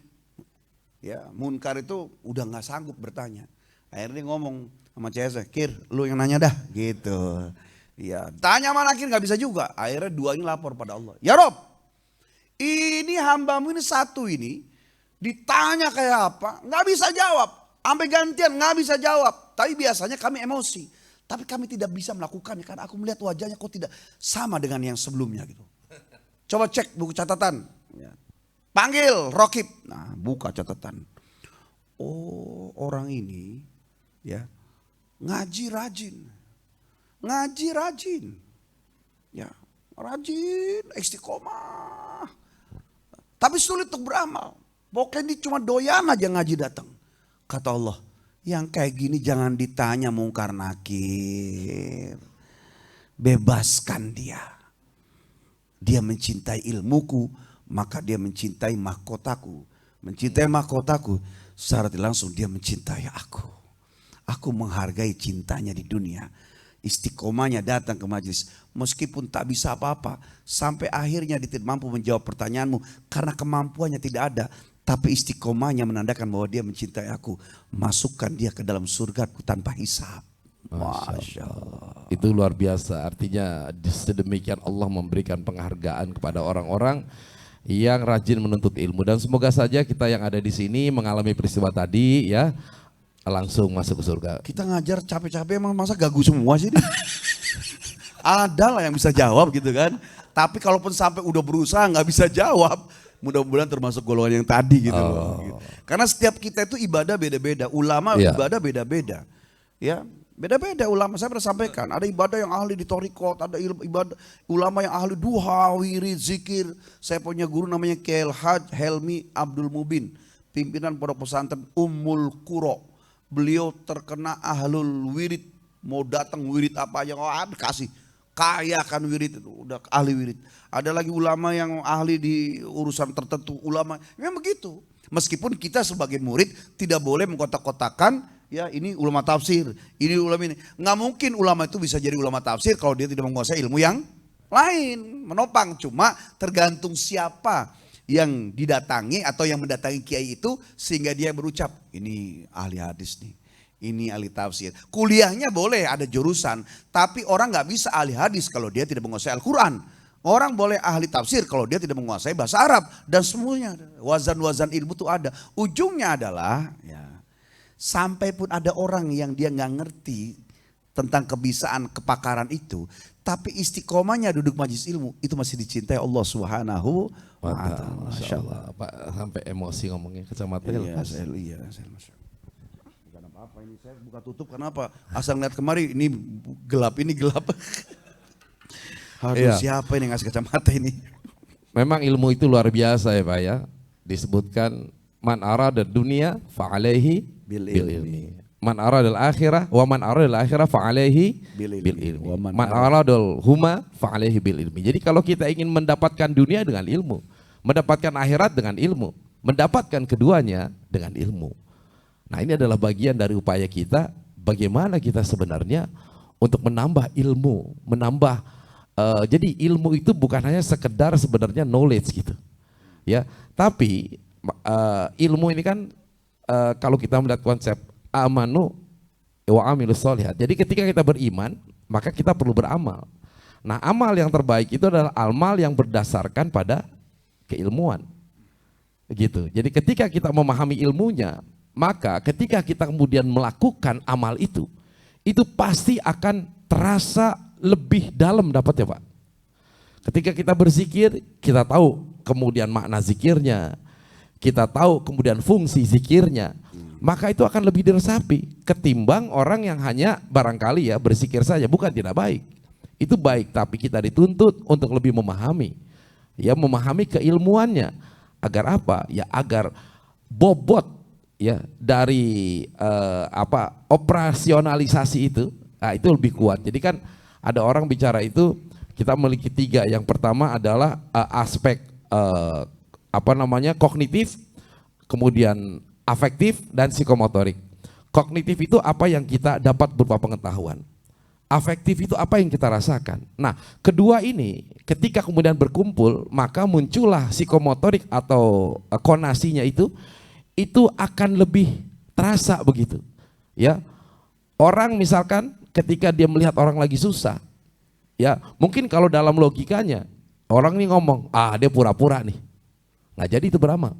ya munkar itu udah nggak sanggup bertanya. Akhirnya dia ngomong sama CS, Kir, lu yang nanya dah, gitu. Ya, tanya sama nakir nggak bisa juga. Akhirnya dua ini lapor pada Allah. Ya Rob, ini hambamu ini satu ini ditanya kayak apa, nggak bisa jawab. Sampai gantian nggak bisa jawab. Tapi biasanya kami emosi. Tapi kami tidak bisa melakukannya karena aku melihat wajahnya kok tidak sama dengan yang sebelumnya gitu. Coba cek buku catatan. Ya. Panggil Rokib. Nah, buka catatan. Oh, orang ini ya ngaji rajin. Ya, rajin, istiqomah. Tapi sulit untuk beramal. Pokoknya dia cuma doyan aja ngaji datang. Kata Allah, yang kayak gini jangan ditanya mungkar nakir. Bebaskan dia. Dia mencintai ilmuku, maka dia mencintai mahkotaku. Mencintai mahkotaku, secara tidak langsung dia mencintai aku. Aku menghargai cintanya di dunia. Istiqomahnya datang ke majelis. Meskipun tak bisa apa-apa. Sampai akhirnya dia tidak mampu menjawab pertanyaanmu. Karena kemampuannya tidak ada. Tapi istiqomahnya menandakan bahwa dia mencintai aku. Masukkan dia ke dalam surgaku tanpa hisab. Masya Allah. Itu luar biasa. Artinya sedemikian Allah memberikan penghargaan kepada orang-orang yang rajin menuntut ilmu. Dan semoga saja kita yang ada di sini mengalami peristiwa tadi ya langsung masuk ke surga. Kita ngajar capek-capek emang masa gagu semua sih? Ada lah yang bisa jawab gitu kan. Tapi kalaupun sampai udah berusaha nggak bisa jawab. Mudah-mudahan termasuk golongan yang tadi gitu loh. Karena setiap kita itu ibadah beda-beda, ulama ibadah beda-beda. Ya, beda-beda ulama. Saya pernah sampaikan, ada ibadah yang ahli di torikot, ada ibadah ulama yang ahli duha, wirid, zikir. Saya punya guru namanya Kiai Haj Helmi Abdul Mubin, pimpinan pondok pesantren Ummul Qura. Beliau terkena ahlul wirid, mau datang wirid apa aja, kasih. Kaya kan wirid itu, udah ahli wirid. Ada lagi ulama yang ahli di urusan tertentu, ulama memang begitu. Meskipun kita sebagai murid tidak boleh mengkotak-kotakan, ya ini ulama tafsir, ini ulama ini. Nggak mungkin ulama itu bisa jadi ulama tafsir kalau dia tidak menguasai ilmu yang lain, menopang. Cuma tergantung siapa yang didatangi atau yang mendatangi kiai itu sehingga dia berucap, ini ahli hadis nih. Ini ahli tafsir. Kuliahnya boleh ada jurusan, tapi orang nggak bisa ahli hadis kalau dia tidak menguasai Al-Quran. Orang boleh ahli tafsir kalau dia tidak menguasai bahasa Arab dan semuanya. Wazan-wazan ilmu itu ada. Ujungnya adalah, ya, sampai pun ada orang yang dia nggak ngerti tentang kebisaan kepakaran itu, tapi istiqomahnya duduk majelis ilmu itu masih dicintai Allah Subhanahu wa Ta'ala. Masya Allah. Pak sampai emosi ngomongnya kacamata. Iya, apa ini saya buka tutup kenapa? Asal ngeliat kemari ini gelap. Aduh, siapa ini ngasih kacamata ini? Memang ilmu itu luar biasa ya Pak ya. Disebutkan man arada dunia fa'alaihi bil ilmi. Man aradal akhirah wa man aradal akhirah fa'alaihi bil ilmi. Man aradal huma fa'alaihi bil ilmi. Jadi kalau kita ingin mendapatkan dunia dengan ilmu, mendapatkan akhirat dengan ilmu, mendapatkan keduanya dengan ilmu. Nah, ini adalah bagian dari upaya kita bagaimana kita sebenarnya untuk menambah ilmu, jadi ilmu itu bukan hanya sekedar sebenarnya knowledge gitu. Ya, tapi ilmu ini kan kalau kita melihat konsep amanu wa amilus sholihat. Jadi ketika kita beriman, maka kita perlu beramal. Nah, amal yang terbaik itu adalah amal yang berdasarkan pada keilmuan. Gitu. Jadi ketika kita memahami ilmunya, maka ketika kita kemudian melakukan amal itu pasti akan terasa lebih dalam dapatnya, Pak. Ketika kita berzikir, kita tahu kemudian makna zikirnya, kita tahu kemudian fungsi zikirnya, maka itu akan lebih diresapi ketimbang orang yang hanya barangkali ya berzikir saja. Bukan tidak baik, itu baik, tapi kita dituntut untuk lebih memahami, ya memahami keilmuannya. Agar apa? Ya agar bobot ya dari operasionalisasi itu lebih kuat. Jadi kan ada orang bicara itu kita memiliki 3. Yang pertama adalah aspek kognitif, kemudian afektif dan psikomotorik. Kognitif itu apa yang kita dapat berupa pengetahuan. Afektif itu apa yang kita rasakan. Nah, kedua ini ketika kemudian berkumpul, maka muncullah psikomotorik atau konasinya itu akan lebih terasa begitu. Ya. Orang misalkan ketika dia melihat orang lagi susah, ya mungkin kalau dalam logikanya orang ini ngomong, dia pura-pura nih, nggak jadi itu beramal.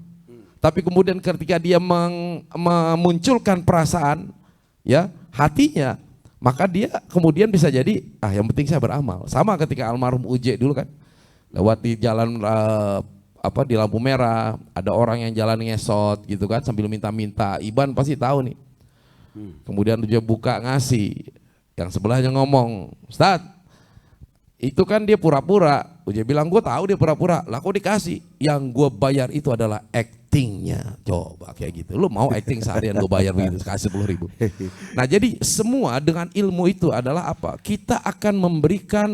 Tapi kemudian ketika dia memunculkan perasaan, ya hatinya, maka dia kemudian bisa jadi, yang penting saya beramal. Sama ketika almarhum Uje dulu kan, lewat di jalan di lampu merah, ada orang yang jalan ngesot gitu kan sambil minta-minta, Iban pasti tahu nih. Kemudian dia buka ngasih, yang sebelahnya ngomong, Ustaz, itu kan dia pura-pura. Uje bilang, gue tahu dia pura-pura, lah kok dikasih? Yang gue bayar itu adalah actingnya. Coba kayak gitu, lu mau acting seharian gue bayar begitu, kasih 10.000. Nah jadi semua dengan ilmu itu adalah apa? Kita akan memberikan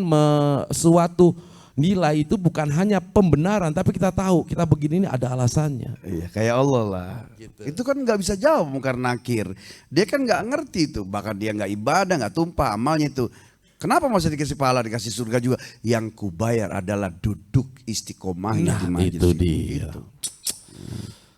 suatu nilai itu bukan hanya pembenaran, tapi kita tahu kita begini ini ada alasannya. Iya, kayak Allah lah. Gitu. Itu kan nggak bisa jawab karena nakir. Dia kan nggak ngerti itu, bahkan dia nggak ibadah, nggak tumpah amalnya itu. Kenapa masih dikasih pahala, dikasih surga juga? Yang kubayar adalah duduk istiqomahnya di majelis itu dia. Gitu.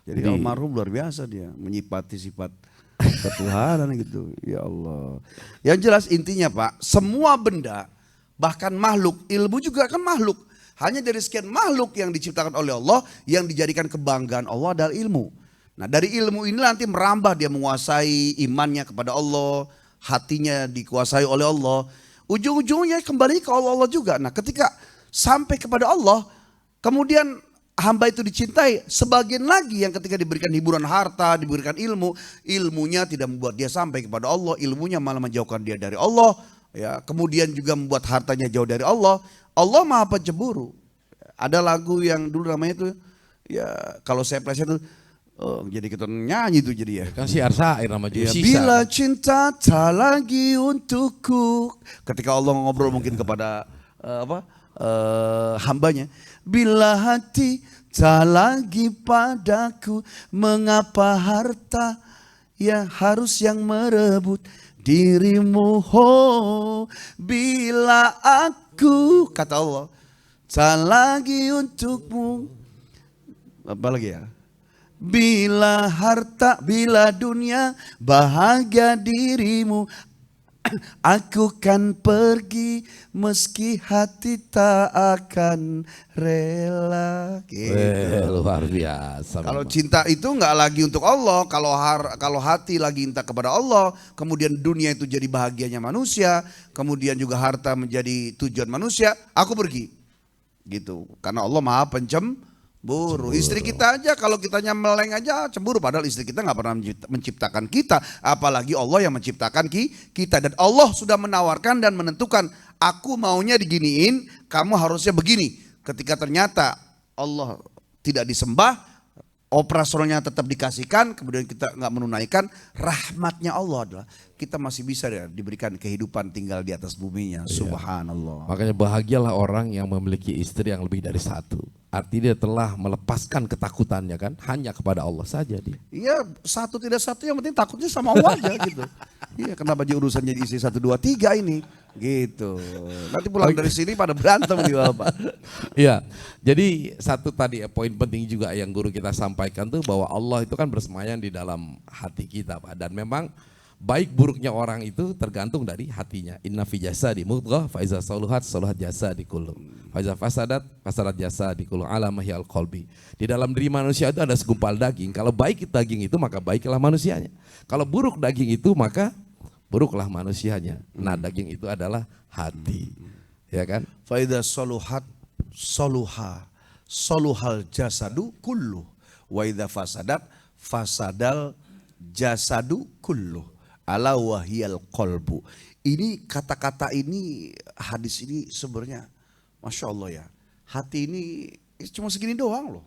Jadi almarhum luar biasa, dia menyipati sifat ketuhanan gitu. Ya Allah. Yang jelas intinya Pak, semua benda bahkan makhluk, ilmu juga kan makhluk. Hanya dari sekian makhluk yang diciptakan oleh Allah, yang dijadikan kebanggaan Allah adalah ilmu. Nah dari ilmu ini nanti merambah, dia menguasai imannya kepada Allah, hatinya dikuasai oleh Allah. Ujung-ujungnya kembali ke Allah juga. Nah ketika sampai kepada Allah, kemudian hamba itu dicintai. Sebagian lagi yang ketika diberikan hiburan harta, diberikan ilmu, ilmunya tidak membuat dia sampai kepada Allah, ilmunya malah menjauhkan dia dari Allah. Ya, kemudian juga membuat hartanya jauh dari Allah. Allah Maha Pencemburu. Ada lagu yang dulu namanya itu, ya kalau saya pleset itu, jadi kita nyanyi itu jadi ya. Kan siar syair nama juga. Bila cinta tak lagi untukku, ketika Allah ngobrol mungkin kepada hambanya, bila hati tak lagi padaku, mengapa harta ya harus yang merebut dirimu? Bila aku, kata Allah, tak lagi untukmu, apa lagi ya? Bila harta, bila dunia bahagia dirimu, aku kan pergi meski hati tak akan rela. Gitu. Luar biasa. Kalau cinta itu nggak lagi untuk Allah, kalau hati lagi entah kepada Allah, kemudian dunia itu jadi bahagianya manusia, kemudian juga harta menjadi tujuan manusia, aku pergi. Gitu. Karena Allah Maha Pencemburu. Istri kita aja kalau kitanya meleng aja cemburu, padahal istri kita nggak pernah menciptakan kita, apalagi Allah yang menciptakan kita. Dan Allah sudah menawarkan dan menentukan, aku maunya diginiin, kamu harusnya begini. Ketika ternyata Allah tidak disembah, operasionalnya tetap dikasihkan, kemudian kita nggak menunaikan, rahmatnya Allah adalah kita masih bisa ya, diberikan kehidupan tinggal di atas buminya. Subhanallah. Makanya bahagialah orang yang memiliki istri yang lebih dari satu. Artinya dia telah melepaskan ketakutannya kan, hanya kepada Allah saja dia. Iya, satu tidak satu, yang penting takutnya sama Allah aja gitu. Iya, kenapa jadi urusan jadi istri 1, 2, 3 ini? Gitu. Nanti pulang dari sini pada berantem nih Bapak. Iya, jadi satu tadi poin penting juga yang guru kita sampaikan tuh bahwa Allah itu kan bersemayam di dalam hati kita Pak. Dan memang baik buruknya orang itu tergantung dari hatinya. Inna fi jasadi mudghah fa iza saluhat saluhat jasadi kullu. Fa iza fasadat fasadat jasadi kullu ala mahyal qalbi. Di dalam diri manusia itu ada segumpal daging. Kalau baik daging itu maka baiklah manusianya. Kalau buruk daging itu maka buruklah manusianya. Nah, daging itu adalah hati. Ya kan? Fa iza saluhat saluhal jasadu kullu. Wa iza fasadat fasadal jasadu kullu. Ala wahyal qalbu. Ini kata-kata ini, hadis ini sebenarnya Masya Allah ya. Hati ini cuma segini doang loh.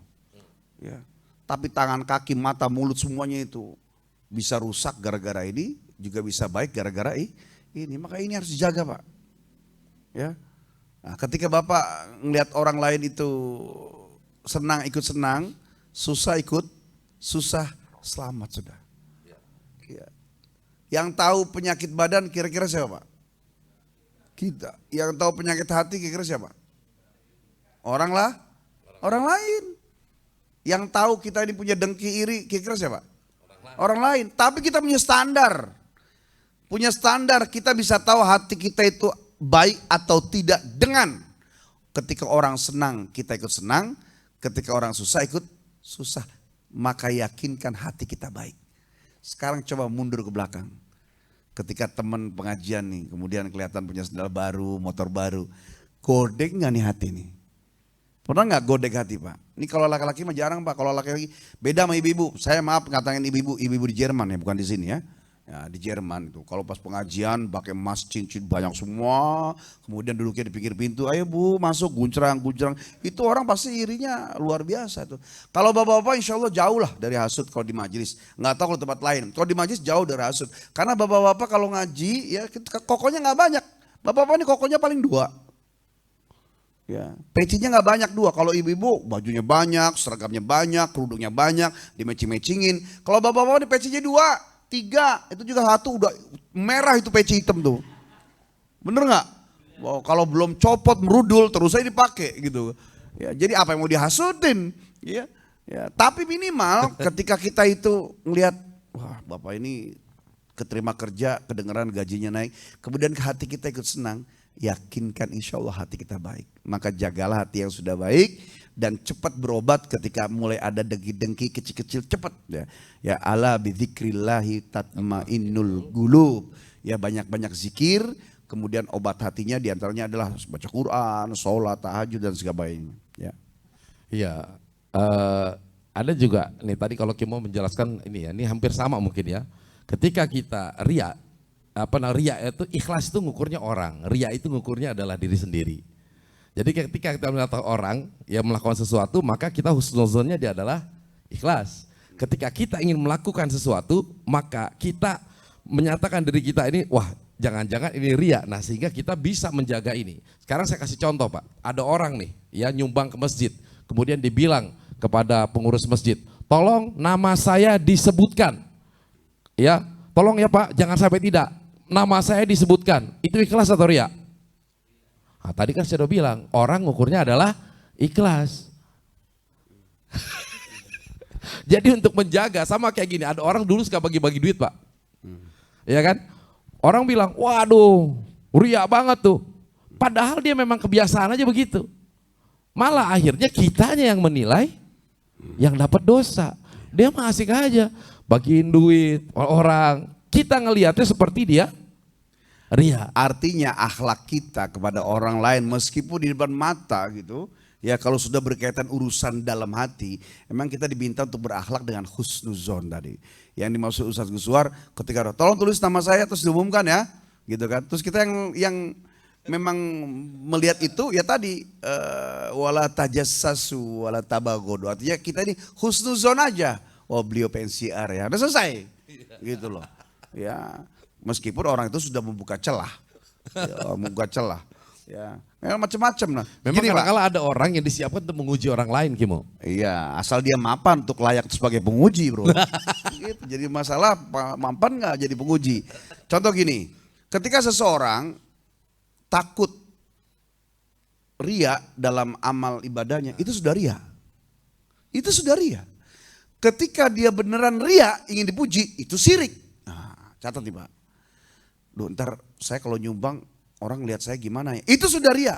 Ya. Tapi tangan, kaki, mata, mulut semuanya itu bisa rusak gara-gara ini, juga bisa baik gara-gara ini. Maka ini harus dijaga Pak. Ya. Nah, ketika Bapak ngelihat orang lain itu senang ikut senang, susah ikut susah, selamat sudah. Ya. Yang tahu penyakit badan kira-kira siapa Pak? Kita. Yang tahu penyakit hati kira-kira siapa? Orang lain. Yang tahu kita ini punya dengki iri kira-kira siapa? Orang lain. Tapi kita punya standar. Punya standar, kita bisa tahu hati kita itu baik atau tidak dengan ketika orang senang kita ikut senang, ketika orang susah ikut susah. Maka yakinkan hati kita baik. Sekarang coba mundur ke belakang. Ketika teman pengajian nih, kemudian kelihatan punya sendal baru, motor baru. Godek gak nih hati nih? Pernah gak godek hati Pak? Ini kalau laki-laki mah jarang Pak, kalau laki-laki beda sama ibu-ibu. Saya maaf ngatain ibu-ibu di Jerman ya, bukan di sini ya. Ya, di Jerman itu kalau pas pengajian pakai emas cincin banyak semua, kemudian duduknya di pinggir pintu, ayo Bu masuk, guncrang, itu orang pasti irinya luar biasa tuh. Kalau bapak-bapak insya Allah jauh lah dari hasut kalau di majelis, nggak tahu kalau tempat lain. Kalau di majelis jauh dari hasut, karena bapak-bapak kalau ngaji ya kokonya nggak banyak, bapak-bapak ini kokonya paling 2. Ya, pecinya nggak banyak 2. Kalau ibu-ibu bajunya banyak, seragamnya banyak, kerudungnya banyak, dimecing-mecingin. Kalau bapak-bapak ini pecinya 2. 3, itu juga 1 udah merah itu peci hitam tuh. Bener nggak? Wow, kalau belum copot merudul terus aja dipakai gitu. Ya, jadi apa yang mau dihasutin? Ya, ya. Tapi minimal ketika kita itu ngelihat, wah bapak ini keterima kerja, kedengeran gajinya naik, kemudian hati kita ikut senang, yakinkan insya Allah hati kita baik. Maka jagalah hati yang sudah baik. Dan cepat berobat ketika mulai ada dengki-dengki kecil-kecil, cepat ya. Ya ala bidzikrillahi tatmainnul qulub. Ya banyak-banyak zikir, kemudian obat hatinya diantaranya adalah baca Quran, sholat, tahajud dan sebagainya. Ya. Iya. Ada juga nih tadi kalau Kim mau menjelaskan ini ya, ini hampir sama mungkin ya. Ketika kita ria itu ikhlas itu ngukurnya orang, ria itu ngukurnya adalah diri sendiri. Jadi ketika kita melihat orang yang melakukan sesuatu, maka kita husnuzonnya dia adalah ikhlas. Ketika kita ingin melakukan sesuatu, maka kita menyatakan diri kita ini, wah jangan-jangan ini ria. Nah sehingga kita bisa menjaga ini. Sekarang saya kasih contoh Pak, ada orang nih ya nyumbang ke masjid, kemudian dibilang kepada pengurus masjid, tolong nama saya disebutkan. Ya, tolong ya Pak, jangan sampai tidak. Nama saya disebutkan, itu ikhlas atau ria? Nah, tadi kan saya udah bilang, orang ngukurnya adalah ikhlas. Jadi untuk menjaga, sama kayak gini, ada orang dulu suka bagi-bagi duit Pak. Ya kan? Orang bilang, waduh ria banget tuh. Padahal dia memang kebiasaan aja begitu. Malah akhirnya kitanya yang menilai, yang dapat dosa. Dia mah asik aja, bagiin duit orang. Kita ngelihatnya seperti dia ria. Artinya akhlak kita kepada orang lain meskipun di depan mata gitu, ya kalau sudah berkaitan urusan dalam hati, emang kita diminta untuk berakhlak dengan husnuzon tadi. Yang dimaksud Ustaz Guswar ketika tolong tulis nama saya terus diumumkan ya, gitu kan. Terus kita yang memang melihat itu ya tadi wala tajassasu wala tabagodu. Artinya kita ini husnuzon aja. Oh beliau pensiar ya, udah selesai. Gitu loh. Ya, meskipun orang itu sudah membuka celah. Ya, membuka celah. Ya, memang macam-macam lah. Memang Gini, Pak. kadang-kala ada orang yang disiapkan untuk menguji orang lain, Kimo. Iya, asal dia mapan untuk layak sebagai penguji, bro. Gitu. Jadi masalah mampan nggak jadi penguji. Contoh gini, ketika seseorang takut ria dalam amal ibadahnya, itu sudah ria. Itu sudah ria. Ketika dia beneran ria ingin dipuji, itu syirik. Nah, catat nih Pak. Duh, ntar saya kalau nyumbang orang lihat saya gimana ya. Itu sudah ria.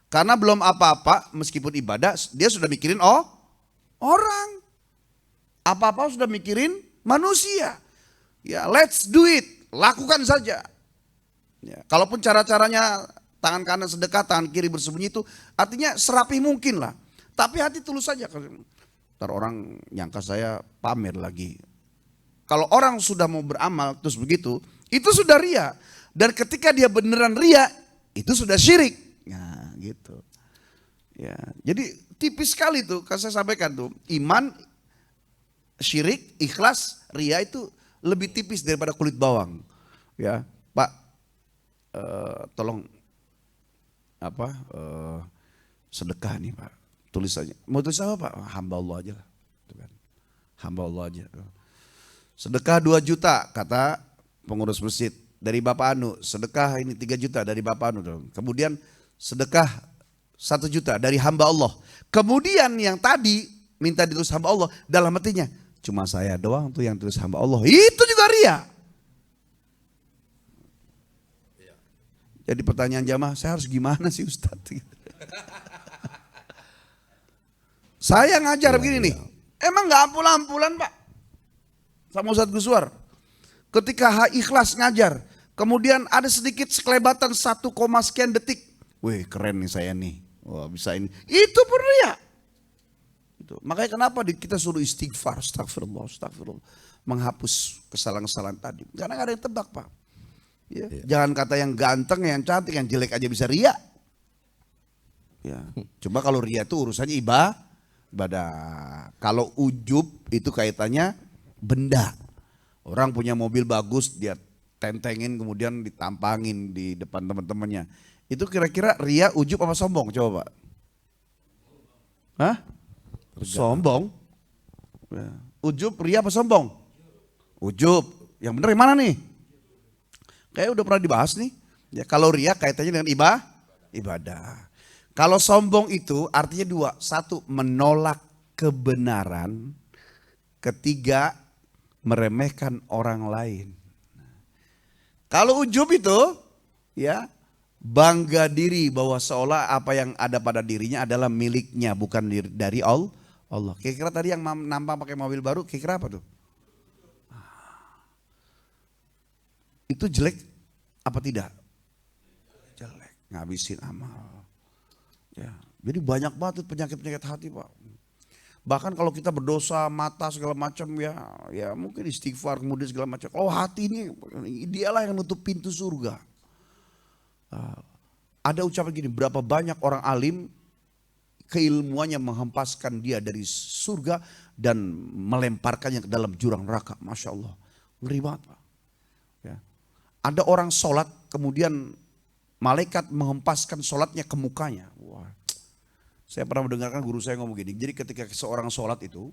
Karena belum apa-apa meskipun ibadah dia sudah mikirin orang. Apa-apa sudah mikirin manusia. Ya let's do it. Lakukan saja. Ya, kalaupun cara-caranya tangan kanan sedekah, tangan kiri bersembunyi itu artinya serapih mungkin lah. Tapi hati tulus saja. Ntar orang nyangka saya pamer lagi. Kalau orang sudah mau beramal terus begitu, itu sudah ria. Dan ketika dia beneran ria, itu sudah syirik. Nah gitu. Ya, jadi tipis sekali tuh, kan saya sampaikan tuh. Iman, syirik, ikhlas, ria itu lebih tipis daripada kulit bawang. Ya, Pak, tolong sedekah nih Pak. Tulis aja. Mau tulis apa Pak? Hamba Allah aja lah. Hamba Allah aja. Sedekah 2 juta kata pengurus masjid. Dari Bapak Anu, sedekah ini 3 juta dari Bapak Anu. Kemudian sedekah 1 juta dari hamba Allah. Kemudian yang tadi minta ditulis hamba Allah, dalam hatinya, cuma saya doang tuh yang tulis hamba Allah. Itu juga ria. Jadi pertanyaan jamaah, saya harus gimana sih Ustadz? Saya ngajar begini nih, emang gak ampul-ampulan Pak? Sama Ustadz Guswar. Ketika ikhlas ngajar, kemudian ada sedikit sekelebatan 1, sekian detik. Wih keren nih saya nih, wah bisa ini. Itu pun ria. Itu. Makanya kenapa kita suruh istighfar, astagfirullah, astagfirullah. Menghapus kesalahan-kesalahan tadi. Karena gak ada yang tebak Pak. Ya. Jangan kata yang ganteng, yang cantik, yang jelek aja bisa ria. Ya. Coba kalau ria itu urusannya ibadah. Kalau ujub itu kaitannya benda. Orang punya mobil bagus, dia tentengin kemudian ditampangin di depan teman-temannya. Itu kira-kira ria, ujub apa sombong? Coba Pak. Hah? Sombong. Ya. Ujub, ria apa sombong? Ujub. Yang benar yang mana nih? Kayaknya udah pernah dibahas nih. Ya, kalau ria kaitannya dengan ibadah. Kalau sombong itu artinya 2. 1, menolak kebenaran. 3, meremehkan orang lain. Kalau ujub itu ya bangga diri bahwa seolah apa yang ada pada dirinya adalah miliknya, bukan dari Allah. Kira-kira tadi yang nampak pakai mobil baru, kira-kira apa tuh? Itu jelek apa tidak? Jelek, ngabisin amal. Ya, jadi banyak banget penyakit-penyakit hati Pak. Bahkan kalau kita berdosa, mata segala macam ya mungkin istighfar kemudian segala macam. Oh hati ini dialah yang nutup pintu surga. Ada ucapan gini, berapa banyak orang alim keilmuannya menghempaskan dia dari surga dan melemparkannya ke dalam jurang neraka. Masya Allah, ngeri banget Pak. Ya. Ada orang sholat kemudian malaikat menghempaskan sholatnya ke mukanya. Wah. Saya pernah mendengarkan guru saya ngomong gini, jadi ketika seorang sholat itu,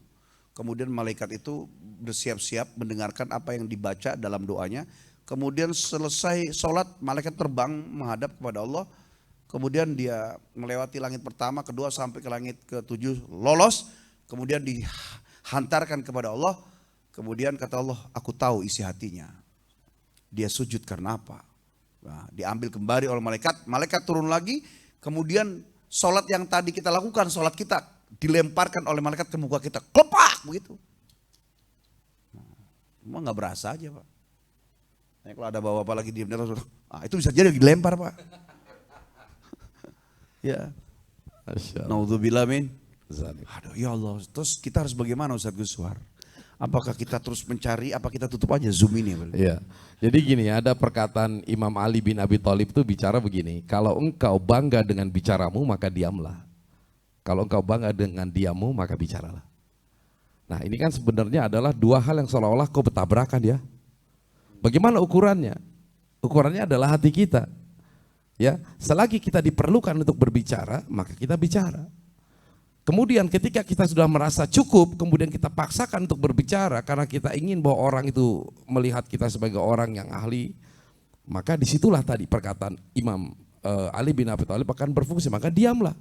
kemudian malaikat itu bersiap-siap mendengarkan apa yang dibaca dalam doanya, kemudian selesai sholat malaikat terbang menghadap kepada Allah, kemudian dia melewati langit pertama, kedua sampai ke langit ke-7 lolos, kemudian dihantarkan kepada Allah, kemudian kata Allah, aku tahu isi hatinya, dia sujud karena apa? Nah, diambil kembali oleh malaikat turun lagi, kemudian sholat yang tadi kita lakukan, sholat kita dilemparkan oleh malaikat ke muka kita, klepak begitu. Emang nggak berasa aja Pak. Nah, kalau ada bapak-bapak lagi diam, itu bisa jadi dilempar Pak. Ya. Naudzubillah min. Aduh ya Allah, terus kita harus bagaimana Ustadz Guswar? Apakah kita terus mencari, apa kita tutup aja Zoom ini? Iya. Jadi gini, ada perkataan Imam Ali bin Abi Thalib itu bicara begini, kalau engkau bangga dengan bicaramu maka diamlah. Kalau engkau bangga dengan diammu maka bicaralah. Nah ini kan sebenarnya adalah dua hal yang seolah-olah kau bertabrakan ya. Bagaimana ukurannya? Ukurannya adalah hati kita. Ya, selagi kita diperlukan untuk berbicara, maka kita bicara. Kemudian ketika kita sudah merasa cukup, kemudian kita paksakan untuk berbicara karena kita ingin bahwa orang itu melihat kita sebagai orang yang ahli, maka disitulah tadi perkataan Imam Ali bin Abi Thalib akan berfungsi, maka diamlah.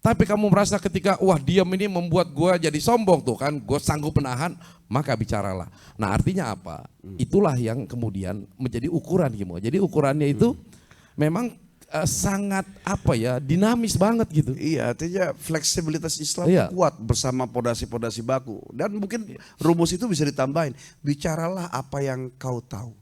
Tapi kamu merasa ketika wah diam ini membuat gue jadi sombong tuh kan, gue sanggup menahan, maka bicaralah. Nah artinya apa? Itulah yang kemudian menjadi ukuran gitu. Jadi ukurannya itu memang sangat apa ya, dinamis banget gitu. Iya, artinya fleksibilitas Islam Iya. kuat bersama pondasi-pondasi baku. Dan mungkin rumus itu bisa ditambahin. Bicaralah apa yang kau tahu.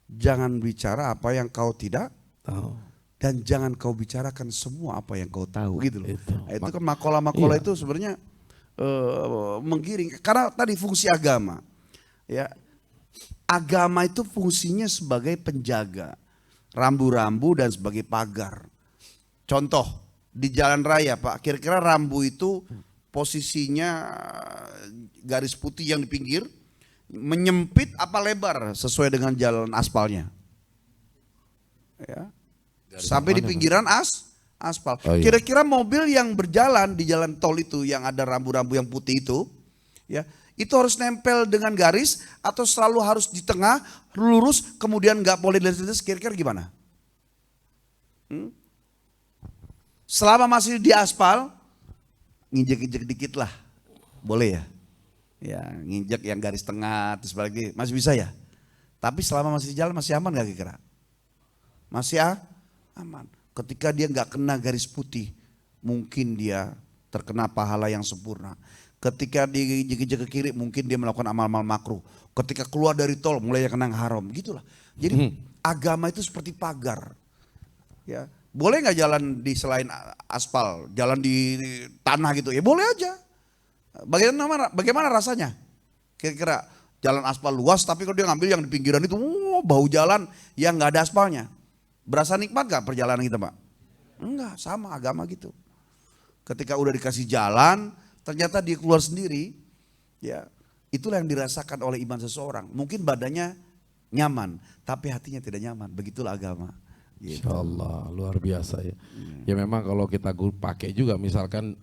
Jangan bicara apa yang kau tidak Oh. dan jangan kau bicarakan semua apa yang kau tahu gitu loh. Itu. Nah, itu kan makola-makola Iya. itu sebenarnya menggiring karena tadi fungsi agama. Ya. Agama itu fungsinya sebagai penjaga rambu-rambu dan sebagai pagar. Contoh di jalan raya Pak, kira-kira rambu itu posisinya garis putih yang di pinggir menyempit apa lebar sesuai dengan jalan aspalnya. Ya. Sampai di pinggiran aspal. Oh, iya. Kira-kira mobil yang berjalan di jalan tol itu yang ada rambu-rambu yang putih itu, ya, itu harus nempel dengan garis atau selalu harus di tengah lurus kemudian nggak boleh lintas, kira-kira gimana? Selama masih di aspal, nginjek-injek dikit lah, boleh ya? Ya nginjek yang garis tengah terus lagi masih bisa ya. Tapi selama masih jalan masih aman nggak kira-kira? Masih aman. Ketika dia nggak kena garis putih, mungkin dia terkena pahala yang sempurna. Ketika dia injek-injek ke kiri, mungkin dia melakukan amal-amal makruh. Ketika keluar dari tol, mulai kena haram, gitulah. Jadi agama itu seperti pagar. Ya, boleh nggak jalan di selain aspal, jalan di tanah gitu? Ya boleh aja. Bagaimana rasanya? Kira-kira jalan aspal luas, tapi kalau dia ngambil yang di pinggiran itu, bau jalan yang nggak ada aspalnya. Berasa nikmat gak perjalanan kita Pak? Enggak, sama agama gitu. Ketika udah dikasih jalan, ternyata dia keluar sendiri, ya itulah yang dirasakan oleh iman seseorang. Mungkin badannya nyaman, tapi hatinya tidak nyaman. Begitulah agama. Gitu. Insya Allah, luar biasa ya. Ya memang kalau kita pakai juga, misalkan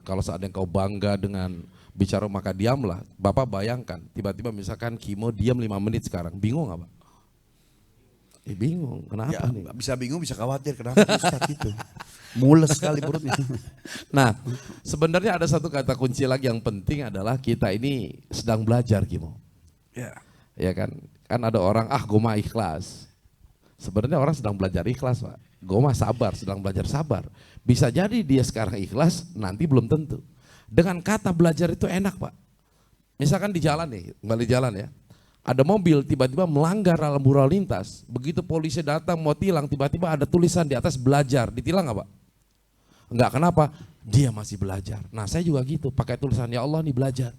kalau seandainya kau bangga dengan bicara maka diamlah. Bapak bayangkan, tiba-tiba misalkan Kimo diam 5 menit sekarang, bingung gak Pak? Bingung, kenapa Ya, nih? bisa bingung, bisa khawatir, kenapa Ustadz itu? Mules sekali perutnya. Nah, sebenarnya ada satu kata kunci lagi yang penting adalah kita ini sedang belajar Kimo. Ya. Ya kan? Kan ada orang, gue mah ikhlas. Sebenarnya orang sedang belajar ikhlas Pak. Gue mah sabar, sedang belajar sabar. Bisa jadi dia sekarang ikhlas, nanti belum tentu. Dengan kata belajar itu enak Pak. Misalkan di jalan nih, kembali jalan ya. Ada mobil tiba-tiba melanggar lampu lalu lintas. Begitu polisi datang mau tilang, tiba-tiba ada tulisan di atas belajar. Ditilang nggak Pak? Enggak, kenapa? Dia masih belajar. Nah saya juga gitu, pakai tulisan ya Allah nih belajar.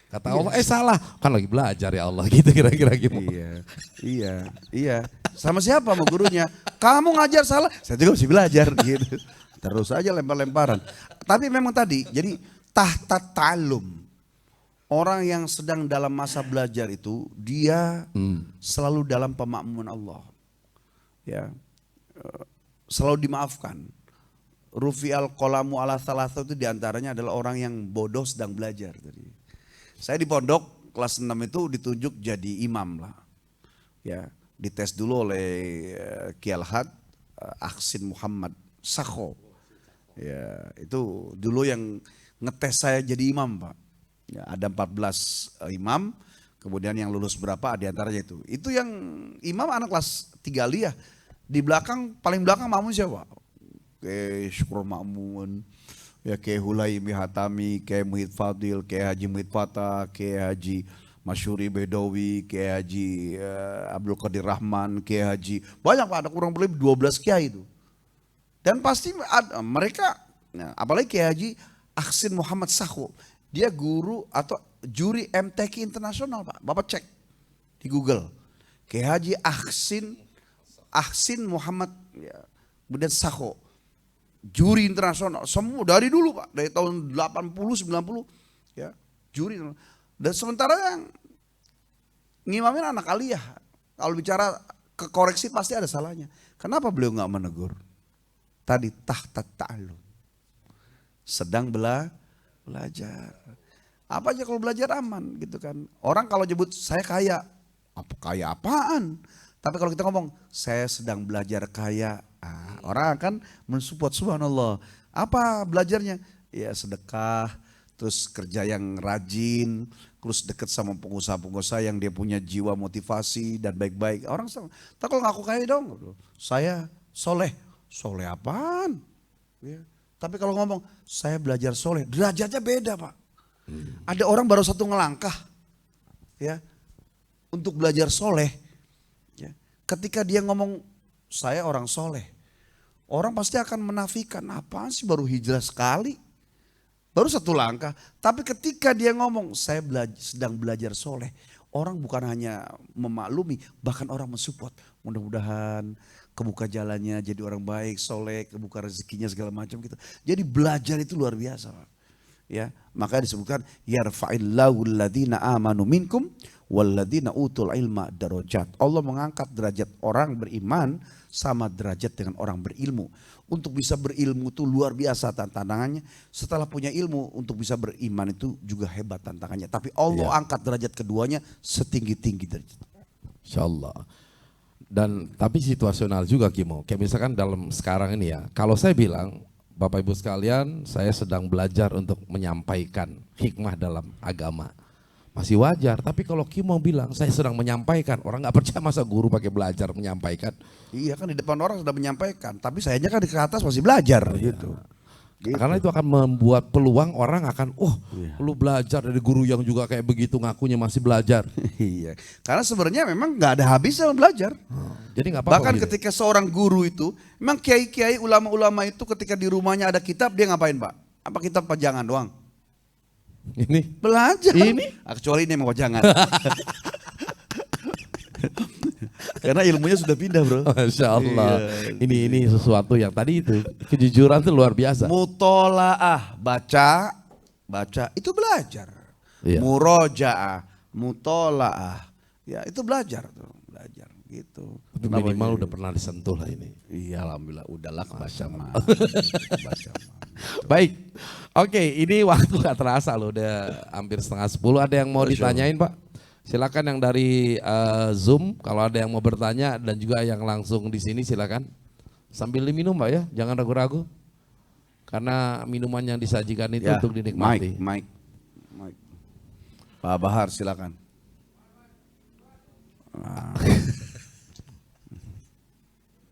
Kata Allah, salah, kan lagi belajar ya Allah, gitu kira-kira gitu. Iya. Sama siapa sama gurunya? Kamu ngajar salah, saya juga masih belajar gitu. Terus aja lempar-lemparan. Tapi memang tadi, jadi tahta ta'allum. Orang yang sedang dalam masa belajar itu, dia selalu dalam pemakmuran Allah. Ya, selalu dimaafkan. Rufi'al qalamu ala thalatha itu diantaranya adalah orang yang bodoh sedang belajar. Saya di pondok kelas 6 itu ditunjuk jadi imam lah. Ya, dites dulu oleh Ki Al-Had Aksin Muhammad Sakho. Ya, itu dulu yang ngetes saya jadi imam Pak. Ya, ada 14 imam, kemudian yang lulus berapa diantaranya itu. Itu yang imam anak kelas 3 aliyah. Di belakang, paling belakang makmum siapa? Kayak Syukur Makmun, ya kayak Hulaimi Hatami, kayak Muhid Fadil, kayak Haji Muhid Fatah, kayak Haji Masyuri Bedawi, kayak Haji Abdul Qadir Rahman, kayak Haji, banyak Pak, ada kurang lebih 12 kiai itu. Dan pasti ada, mereka, nah, apalagi kayak Haji Aksin Muhammad Sakho, dia guru atau juri MTQ internasional Pak. Bapak cek di Google. Kiai Haji Ahsin Muhammad ya, kemudian Sakho. Juri internasional semua dari dulu Pak, dari tahun 80 90 ya, juri. Dan sementara yang ngimamin anak aliyah. Kalau bicara kekoreksi pasti ada salahnya. Kenapa beliau nggak menegur? Tadi tahta ta'allum. Sedang belajar. Apa aja kalau belajar aman gitu kan. Orang kalau nyebut saya kaya, apa kaya apaan? Tapi kalau kita ngomong saya sedang belajar kaya, orang akan mensupport subhanallah. Apa belajarnya? Ya sedekah, terus kerja yang rajin, terus deket sama pengusaha-pengusaha yang dia punya jiwa motivasi dan baik-baik. Orang sama, tapi kalau ngaku kaya dong, saya soleh. Soleh apaan? Ya. Tapi kalau ngomong saya belajar soleh, derajatnya beda Pak. Ada orang baru satu ngelangkah ya untuk belajar soleh. Ya. Ketika dia ngomong saya orang soleh, orang pasti akan menafikan, apaan sih baru hijrah sekali. Baru satu langkah, tapi ketika dia ngomong saya sedang belajar soleh, orang bukan hanya memaklumi, bahkan orang mensupport. Mudah-mudahan kebuka jalannya jadi orang baik, soleh, kebuka rezekinya segala macam gitu. Jadi belajar itu luar biasa Pak. Ya, maka disebutkan yarfa'illahu alladhina amanu minkum walladhina utul ilma darajat. Allah mengangkat derajat orang beriman sama derajat dengan orang berilmu. Untuk bisa berilmu itu luar biasa tantangannya. Setelah punya ilmu untuk bisa beriman itu juga hebat tantangannya. Tapi Allah angkat derajat keduanya setinggi-tinggi derajat. Insyaallah. Dan tapi situasional juga Kimo. Kayak misalkan dalam sekarang ini ya, kalau saya bilang Bapak Ibu sekalian, saya sedang belajar untuk menyampaikan hikmah dalam agama. Masih wajar, tapi kalau Kimo bilang saya sedang menyampaikan, orang nggak percaya masa guru pakai belajar menyampaikan. Iya kan di depan orang sudah menyampaikan, tapi sayanya kan di atas masih belajar gitu. Karena itu akan membuat peluang orang akan, lu belajar dari guru yang juga kayak begitu ngakunya masih belajar. Iya, karena sebenarnya memang nggak ada habisnya belajar. Jadi nggak apa-apa. Bahkan gitu. ketika seorang guru itu, memang kiai-kiai ulama-ulama itu ketika di rumahnya ada kitab dia ngapain Pak? Apa kitab pajangan doang? Ini Belajar. Ini? Kecuali ini memang pajangan. Karena ilmunya sudah pindah bro. Masya Allah. Iya. Ini sesuatu yang tadi itu kejujuran itu luar biasa. Mutolaah, baca itu belajar. Iya. Murojaah, mutolaah, ya itu belajar tuh, belajar gitu. Tapi minimal udah pernah disentuh lah ini. Iya alhamdulillah udahlah baca mah. Baik, oke ini waktu gak terasa loh, udah hampir 9:30. Ada yang mau ditanyain Pak? Silakan yang dari Zoom kalau ada yang mau bertanya, dan juga yang langsung di sini silakan. Sambil diminum Pak ya, jangan ragu-ragu. Karena minuman yang disajikan itu Ya, untuk dinikmati. Mike. Pak Bahar silakan.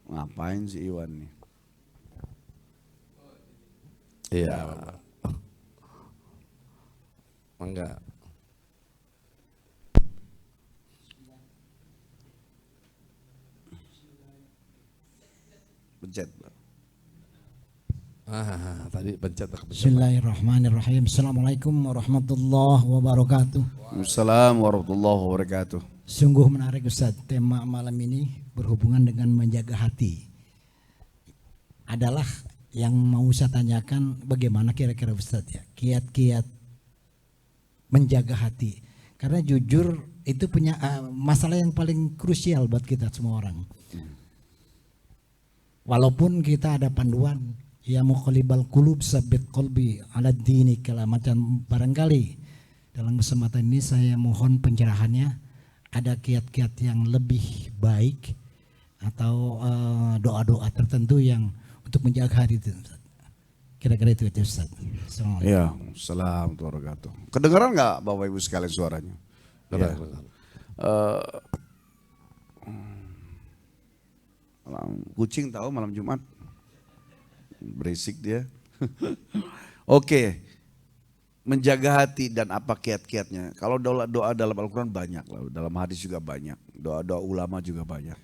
Ngapain si Iwan nih? Iya. Enggak. Pencet. Tadi pencet. Bismillahirrahmanirrahim. Assalamualaikum warahmatullahi wabarakatuh. Waalaikumsalam warahmatullahi wabarakatuh. Sungguh menarik Ustaz, tema malam ini berhubungan dengan menjaga hati. Adalah yang mau saya tanyakan, bagaimana kira-kira Ustaz ya, kiat-kiat menjaga hati. Karena jujur itu punya masalah yang paling krusial buat kita semua orang. Walaupun kita ada panduan, ya muqallibal qulub sabbit qalbi ala dini kala macam, barangkali dalam kesempatan ini saya mohon pencerahannya, ada kiat-kiat yang lebih baik atau doa-doa tertentu yang untuk menjaga hati itu. Kira-kira itu Ustaz. Assalamualaikum. Ya, assalamualaikum warahmatullahi wabarakatuh. Kedengeran nggak Bapak Ibu sekalian suaranya? Ya. Kucing tahu malam Jumat berisik dia. Oke, menjaga hati dan apa kiat-kiatnya. Kalau doa dalam Al-Quran banyak lah, dalam hadis juga banyak, doa-doa ulama juga banyak.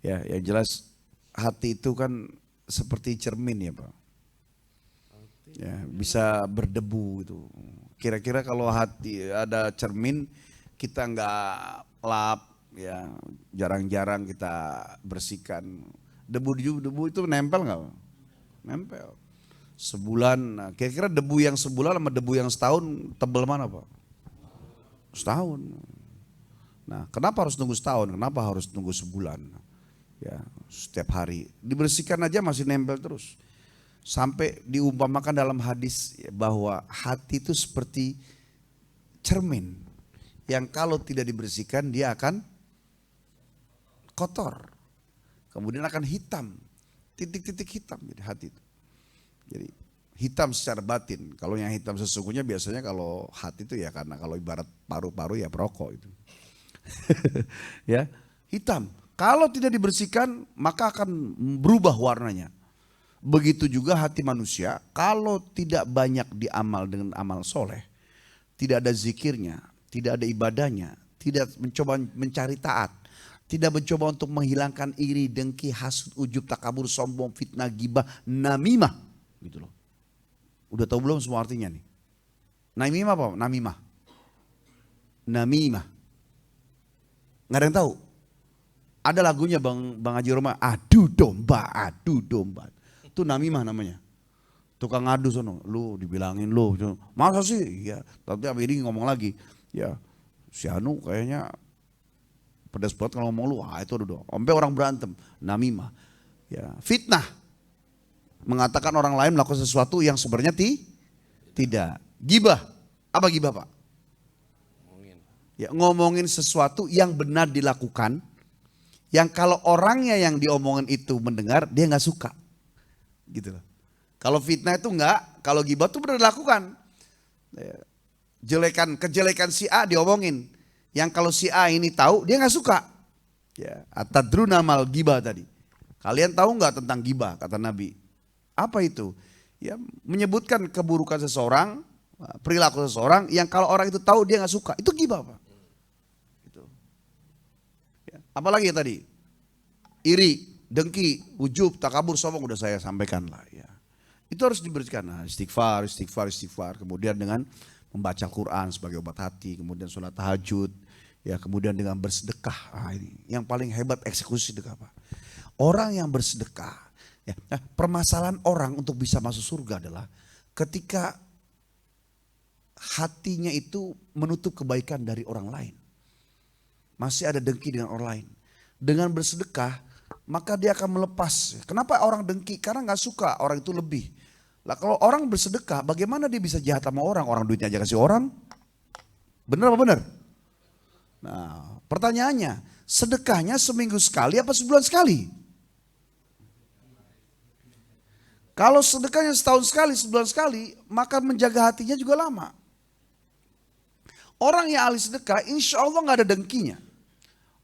Ya, yang jelas hati itu kan seperti cermin ya Pak. Ya, bisa berdebu gitu. Kira-kira kalau hati ada cermin, kita nggak lap, ya jarang-jarang kita bersihkan. Debu itu nempel nggak? Nempel. Sebulan, nah, kira-kira debu yang sebulan sama debu yang setahun tebal mana Pak? Setahun. Nah, kenapa harus nunggu setahun? Kenapa harus nunggu sebulan? Ya, setiap hari dibersihkan aja masih nempel terus. Sampai diumpamakan dalam hadis bahwa hati itu seperti cermin yang kalau tidak dibersihkan dia akan kotor. Kemudian akan hitam. Titik-titik hitam jadi hati itu. Jadi hitam secara batin. Kalau yang hitam sesungguhnya biasanya kalau hati itu ya karena kalau ibarat paru-paru ya perokok itu. Ya, hitam. Kalau tidak dibersihkan maka akan berubah warnanya. Begitu juga hati manusia kalau tidak banyak diamal dengan amal soleh. Tidak ada zikirnya, tidak ada ibadahnya, tidak mencoba mencari taat. Tidak mencoba untuk menghilangkan iri, dengki, hasud, ujub, takabur, sombong, fitnah, gibah, namimah. Gitu loh. Udah tahu belum semua artinya nih? Namimah apa? Namimah. Namimah. Nggak ada yang tahu. Ada lagunya Bang Haji Roma, adu domba, adu domba. Itu namimah namanya. Tukang adu sono, lu dibilangin lu. Masa sih? Ya, tapi ini ngomong lagi. Ya, si Anu kayaknya pedas banget kalau ngomong lu, itu udah. Sampai orang berantem, namimah. Ya, fitnah. Mengatakan orang lain melakukan sesuatu yang sebenarnya tidak. Gibah. Apa gibah Pak? Ya, ngomongin sesuatu yang benar dilakukan. Yang kalau orangnya yang diomongin itu mendengar, dia nggak suka. Gitu loh. Kalau fitnah itu enggak, kalau gibah itu benar dilakukan. Ya, kejelekan si A diomongin. Yang kalau si A ini tahu, dia nggak suka. Ya, atadruna mal gibah tadi. Kalian tahu nggak tentang gibah kata Nabi? Apa itu? Ya, menyebutkan keburukan seseorang, perilaku seseorang yang kalau orang itu tahu dia nggak suka. Itu gibah Pak. Gitu. Ya, apalagi ya tadi? Iri, dengki, ujub, takabur, sombong udah saya sampaikan lah. Ya. Itu harus dibersihkan. Nah, istighfar. Kemudian dengan membaca Quran sebagai obat hati, kemudian sholat tahajud, ya kemudian dengan bersedekah. Ini yang paling hebat eksekusi sedekah Pak. Orang yang bersedekah. Ya, nah, permasalahan orang untuk bisa masuk surga adalah ketika hatinya itu menutup kebaikan dari orang lain. Masih ada dengki dengan orang lain. Dengan bersedekah, maka dia akan melepas. Kenapa orang dengki? Karena gak suka orang itu lebih. Lah kalau orang bersedekah, bagaimana dia bisa jahat sama orang? Orang duitnya aja kasih orang. Benar apa benar? Nah, pertanyaannya, sedekahnya seminggu sekali apa sebulan sekali? Kalau sedekahnya setahun sekali, sebulan sekali, maka menjaga hatinya juga lama. Orang yang ahli sedekah, insya Allah gak ada dengkinya.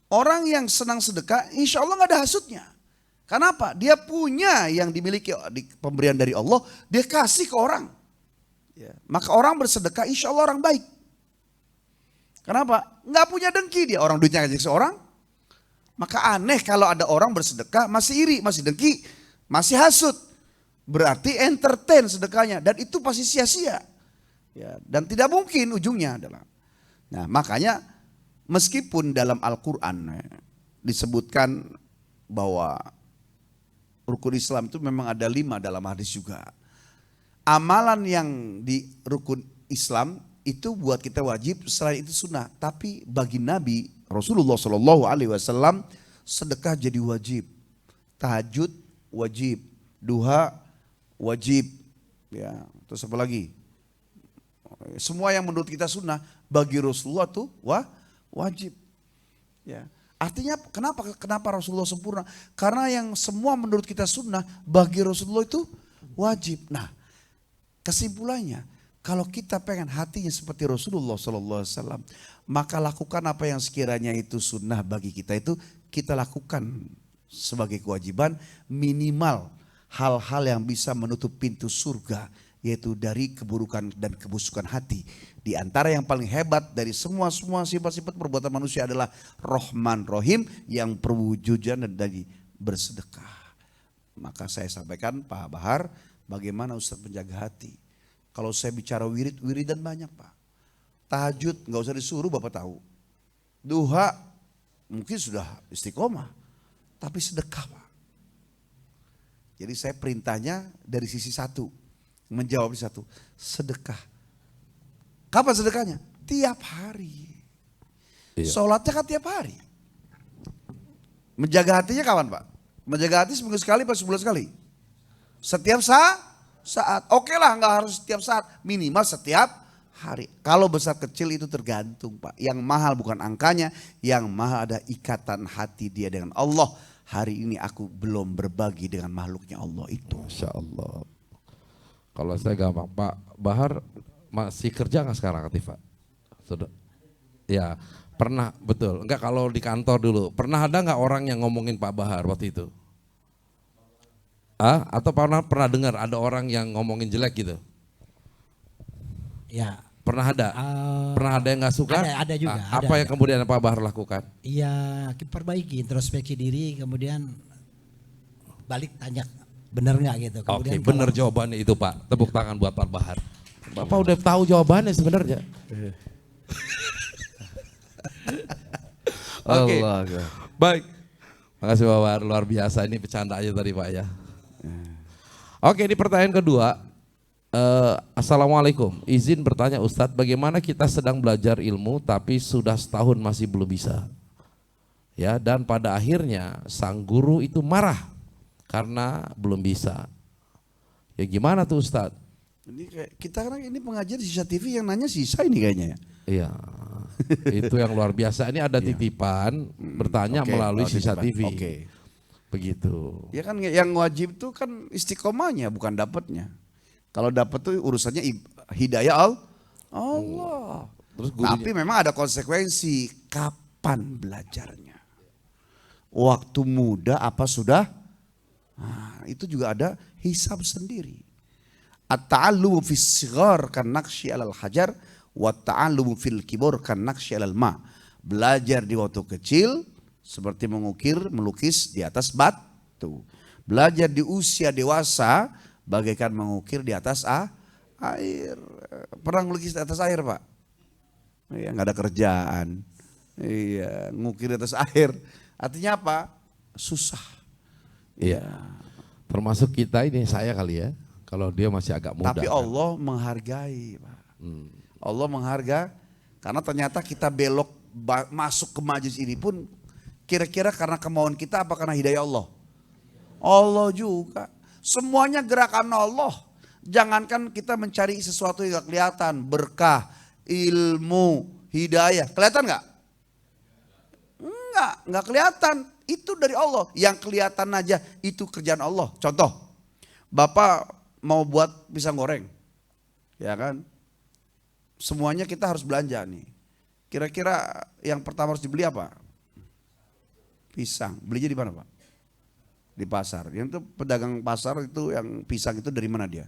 Orang yang senang sedekah, insya Allah gak ada hasutnya. Kenapa? Dia punya yang dimiliki pemberian dari Allah, dia kasih ke orang. Ya, maka orang bersedekah, insya Allah orang baik. Kenapa? Gak punya dengki dia, orang duitnya kasih seorang. Maka aneh kalau ada orang bersedekah, masih iri, masih dengki, masih hasut. Berarti entertain sedekahnya dan itu pasti sia-sia. Ya, dan tidak mungkin ujungnya adalah. Nah, makanya meskipun dalam Al-Qur'an disebutkan bahwa rukun Islam itu memang ada 5 dalam hadis juga. Amalan yang di rukun Islam itu buat kita wajib, selain itu sunnah. Tapi bagi Nabi Rasulullah SAW sedekah jadi wajib, tahajud wajib, duha wajib, ya. Terus apa lagi? Semua yang menurut kita sunnah bagi Rasulullah tuh wajib. Ya. Artinya kenapa Rasulullah sempurna? Karena yang semua menurut kita sunnah bagi Rasulullah itu wajib. Nah, kesimpulannya kalau kita pengen hatinya seperti Rasulullah SAW, maka lakukan apa yang sekiranya itu sunnah bagi kita itu kita lakukan sebagai kewajiban, minimal hal-hal yang bisa menutup pintu surga, yaitu dari keburukan dan kebusukan hati. Di antara yang paling hebat dari semua sifat-sifat perbuatan manusia adalah Rahman Rahim yang perwujudan dari bersedekah. Maka saya sampaikan Pak Bahar, bagaimana Ustaz menjaga hati. Kalau saya bicara wiridan banyak Pak. Tahajud nggak usah disuruh Bapak tahu. Duha mungkin sudah istiqomah. Tapi sedekah Pak. Jadi saya perintahnya dari sisi satu. Menjawab di satu. Sedekah. Kapan sedekahnya? Tiap hari. Iya. Sholatnya kan tiap hari. Menjaga hatinya kapan Pak? Menjaga hati seminggu sekali atau sebulan sekali? Setiap saat. Oke lah nggak harus setiap saat. Minimal setiap hari. Kalau besar kecil itu tergantung Pak. Yang mahal bukan angkanya. Yang mahal ada ikatan hati dia dengan Allah. Hari ini aku belum berbagi dengan makhluknya Allah itu. Masya Allah. Kalau saya gampang, Pak Bahar masih kerja nggak sekarang aktif Pak? Sudah. Ya pernah, betul. Enggak kalau di kantor dulu. Pernah ada nggak orang yang ngomongin Pak Bahar waktu itu? Atau pernah dengar ada orang yang ngomongin jelek gitu? Ya. Pernah ada? Pernah ada yang nggak suka? Ada juga. Apa yang kemudian Pak Bahar lakukan? Iya, perbaiki introspeksi diri, kemudian balik tanya benar nggak gitu. Oke, Kemudian benar jawabannya itu Pak. Tepuk tangan buat Pak Bahar. Bapak udah tahu jawabannya sebenarnya. Oke, baik. Makasih Pak Bahar, luar biasa. Ini bercanda aja tadi Pak ya. Oke, ini pertanyaan kedua. Assalamualaikum, izin bertanya Ustadz, bagaimana kita sedang belajar ilmu tapi sudah setahun masih belum bisa? Ya, dan pada akhirnya sang guru itu marah karena belum bisa. Ya gimana tuh Ustadz? Ini kayak kita kan ini pengajian Sisa TV yang nanya Sisa ini kayaknya ya. Iya, itu yang luar biasa. Ini ada titipan bertanya Oke, melalui Sisa titipan. TV. Oke. Begitu. Ya kan yang wajib tuh kan istiqomahnya bukan dapatnya. Kalau dapat tuh urusannya hidayah Allah. Terus gurunya, Tapi memang ada konsekuensi kapan belajarnya. Waktu muda apa sudah? Nah, itu juga ada hisab sendiri. At-ta'allumu fis sighar kan naqshi 'alal hajar wa ta'allumu fil kibur kan naqshi 'alal ma. Belajar di waktu kecil seperti melukis di atas batu. Belajar di usia dewasa bagaikan mengukir di atas air. Pernah melukis di atas air Pak? Iya, nggak ada kerjaan. Iya, ngukir di atas air. Artinya apa? Susah. iya. Termasuk kita ini, saya kali ya. Kalau dia masih agak muda. Tapi kan. Allah menghargai Pak. Allah menghargai karena ternyata kita belok masuk ke majelis ini pun kira-kira karena kemauan kita apa karena hidayah Allah? Allah juga. Semuanya gerakan Allah. Jangankan kita mencari sesuatu yang gak kelihatan. Berkah, ilmu, hidayah. Kelihatan gak? Enggak kelihatan. Itu dari Allah. Yang kelihatan aja itu kerjaan Allah. Contoh, Bapak mau buat pisang goreng. Ya kan? Semuanya kita harus belanja nih. Kira-kira yang pertama harus dibeli apa? Pisang. Belinya di mana Pak? Di pasar. Yang itu pedagang pasar itu yang pisang itu dari mana dia?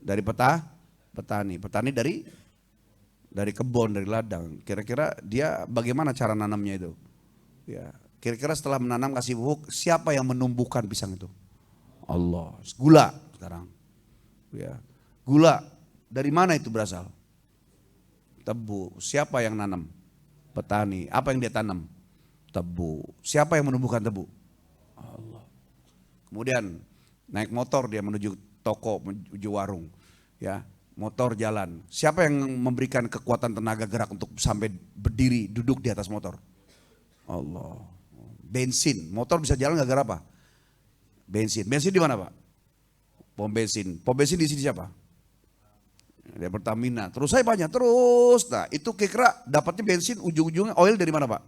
Dari petani. Petani dari kebun, dari ladang. Kira-kira dia bagaimana cara nanamnya itu? Ya, kira-kira setelah menanam kasih pupuk, siapa yang menumbuhkan pisang itu? Allah. Gula sekarang. Ya. Gula dari mana itu berasal? Tebu. Siapa yang nanam? Petani. Apa yang dia tanam? Tebu. Siapa yang menumbuhkan tebu? Allah. Kemudian naik motor dia menuju toko, menuju warung. Ya, motor jalan. Siapa yang memberikan kekuatan tenaga gerak untuk sampai berdiri, duduk di atas motor? Allah. Bensin, motor bisa jalan gara-gara apa? Bensin. Bensin di mana Pak? Pom bensin. Pom bensin di sini siapa? Dari Pertamina. Terus saya banyak terus. Nah, itu kira-kira dapatnya bensin ujung-ujungnya oil dari mana Pak?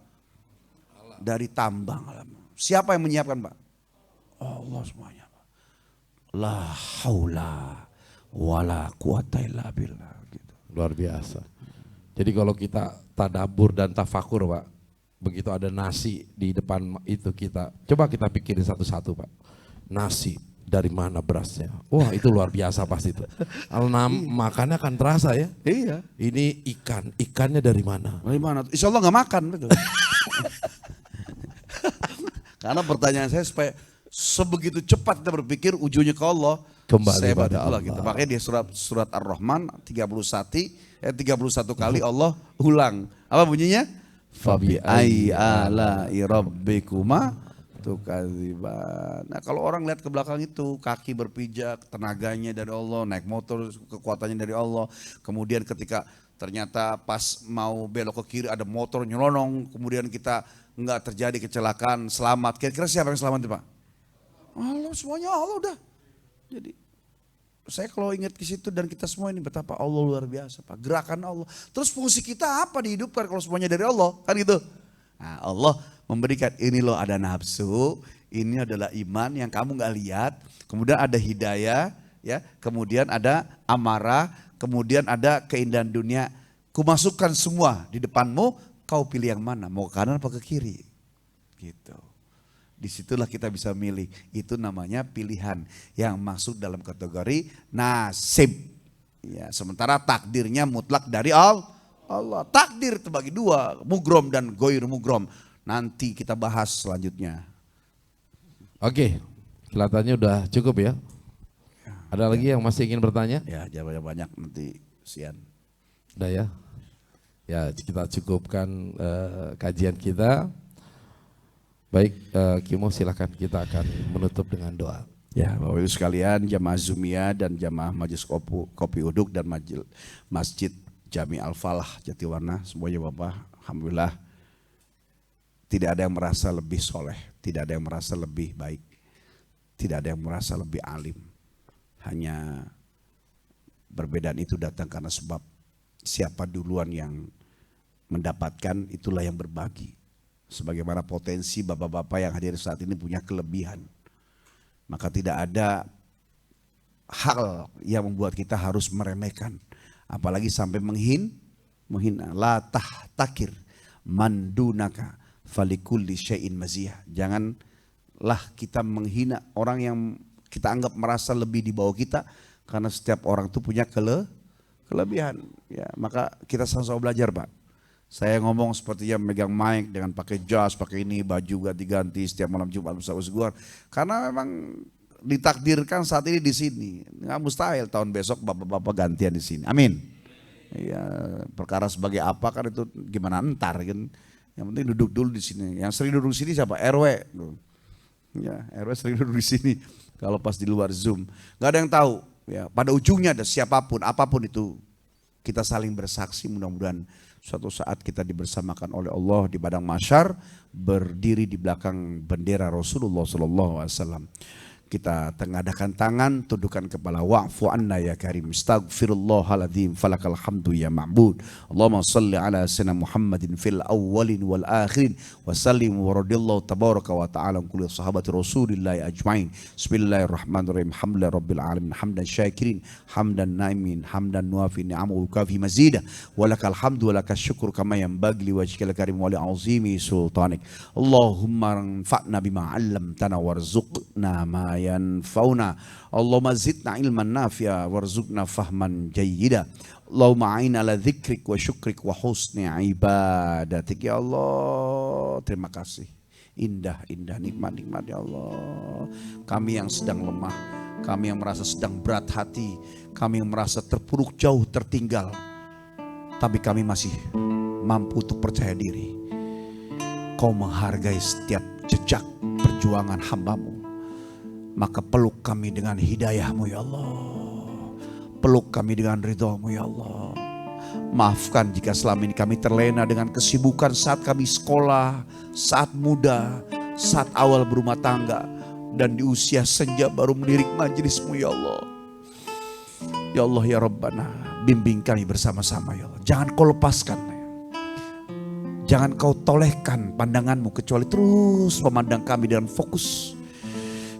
Dari tambang alam. Siapa yang menyiapkan Pak? Allah semuanya Pak. La haula wala quwata illa billah gitu. Luar biasa. Jadi kalau kita tadabbur dan tafakur Pak, begitu ada nasi di depan itu kita, coba kita pikirin satu-satu Pak. Nasi, dari mana berasnya? Wah itu luar biasa pasti itu. Makannya akan terasa ya. Iya. Ini ikannya dari mana? Dari mana? Insya Allah nggak makan betul. Karena pertanyaan saya supaya sebegitu cepat kita berpikir ujungnya ke Allah. Kembali Sehebat pada itulah Allah. kita. Makanya di surat Ar-Rahman 31 kali Allah ulang. Apa bunyinya? Fabi ayyi ala'i rabbikuma tukadziban. Nah, kalau orang lihat ke belakang itu, kaki berpijak, tenaganya dari Allah, naik motor kekuatannya dari Allah. Kemudian ketika ternyata pas mau belok ke kiri ada motor nyelonong, kemudian kita enggak terjadi kecelakaan, selamat. Kira-kira siapa yang selamat, Pak? Allah, semuanya Allah udah. Jadi saya kalau ingat ke situ dan kita semua ini betapa Allah luar biasa, Pak. Gerakan Allah. Terus fungsi kita apa dihidupkan kalau semuanya dari Allah? Kan gitu. Nah, Allah memberikan ini loh, ada nafsu, ini adalah iman yang kamu nggak lihat. Kemudian ada hidayah, ya. Kemudian ada amarah, kemudian ada keindahan dunia. Kumasukkan semua di depanmu, kau pilih yang mana? Mau ke kanan apa ke kiri? Gitu. Disitulah kita bisa milih. Itu namanya pilihan yang masuk dalam kategori nasib. Ya, sementara takdirnya mutlak dari Allah. Takdir terbagi dua, mugrom dan goir mugrom. Nanti kita bahas selanjutnya. Oke, kelihatannya udah cukup ya. Ada lagi yang masih ingin bertanya? Ya, jawabannya banyak nanti sian. Udah ya. Ya, kita cukupkan kajian kita. Baik, Kimo silakan, kita akan menutup dengan doa. Ya, Bapak Ibu sekalian, jamaah Zumia dan jamaah Majelis Kopi Uduk dan Masjid Jami Al-Falah Jatiwarna, semuanya Bapak, alhamdulillah tidak ada yang merasa lebih soleh, tidak ada yang merasa lebih baik, tidak ada yang merasa lebih alim. Hanya perbedaan itu datang karena sebab siapa duluan yang mendapatkan, itulah yang berbagi. Sebagaimana potensi bapak-bapak yang hadir saat ini punya kelebihan, maka tidak ada hal yang membuat kita harus meremehkan, apalagi sampai menghina. La tahtakir mandunaka falikulli syai'in maziyah. Janganlah kita menghina orang yang kita anggap merasa lebih di bawah kita, karena setiap orang itu punya kelebihan. Ya, maka kita sama-sama belajar, Pak. Saya ngomong sepertinya megang mic dengan pakai jas, pakai ini, baju ganti-ganti setiap malam Jumat bersama Usguar. Karena memang ditakdirkan saat ini di sini. Nggak mustahil tahun besok bapak-bapak gantian di sini. Amin. Ya, perkara sebagai apa kan itu gimana ntar kan. Yang penting duduk dulu di sini. Yang sering duduk di sini siapa? RW. Ya, RW sering duduk di sini. Kalau pas di luar Zoom, nggak ada yang tahu. Ya, pada ujungnya ada siapapun, apapun itu, kita saling bersaksi. Mudah-mudahan suatu saat kita dibersamakan oleh Allah di padang mahsyar, berdiri di belakang bendera Rasulullah SAW. Kita tengadahkan tangan, tundukkan kepala. Wa'fu anna ya karim, astaghfirullahaladzim, falakal hamdu ya ma'bud. Allahumma salli ala sayyidina Muhammadin fil awwalin wal akhirin, wa sallim wa radiyallahu tabaraka wa ta'ala kulli sahabati rasulillahi ajma'in. Bismillahirrahmanirrahim. Alhamdulillah rabbil alamin, hamdan syakirin, hamdan naimin, hamdan nuafi ni'amu kafi mazida, walakal hamdu walakal syukur kama yanbaghi li wajhikal karim wa li azimi sultanik. Allahumma anfa'na bima 'allamtana warzuqna ma yanfa'una. Allahumma zidna ilman nafi'a warzuqna fahman jayyida. Allahumma a'in ala dzikrik wa syukrik wa husni ibadatik. Ya Allah, terima kasih. Indah nikmat-nikmat ya Allah. Kami yang sedang lemah, kami yang merasa sedang berat hati, kami yang merasa terpuruk jauh tertinggal, tapi kami masih mampu untuk percaya diri. Kau menghargai setiap jejak perjuangan hamba-Mu. Maka peluk kami dengan hidayah-Mu ya Allah. Peluk kami dengan ridha-Mu ya Allah. Maafkan jika selama ini kami terlena dengan kesibukan saat kami sekolah, saat muda, saat awal berumah tangga, dan di usia senja baru melirik majelis-Mu ya Allah. Ya Allah ya Rabbana, bimbing kami bersama-sama ya Allah. Jangan Kau lepaskan, jangan Kau tolehkan pandangan-Mu, kecuali terus memandang kami dengan fokus.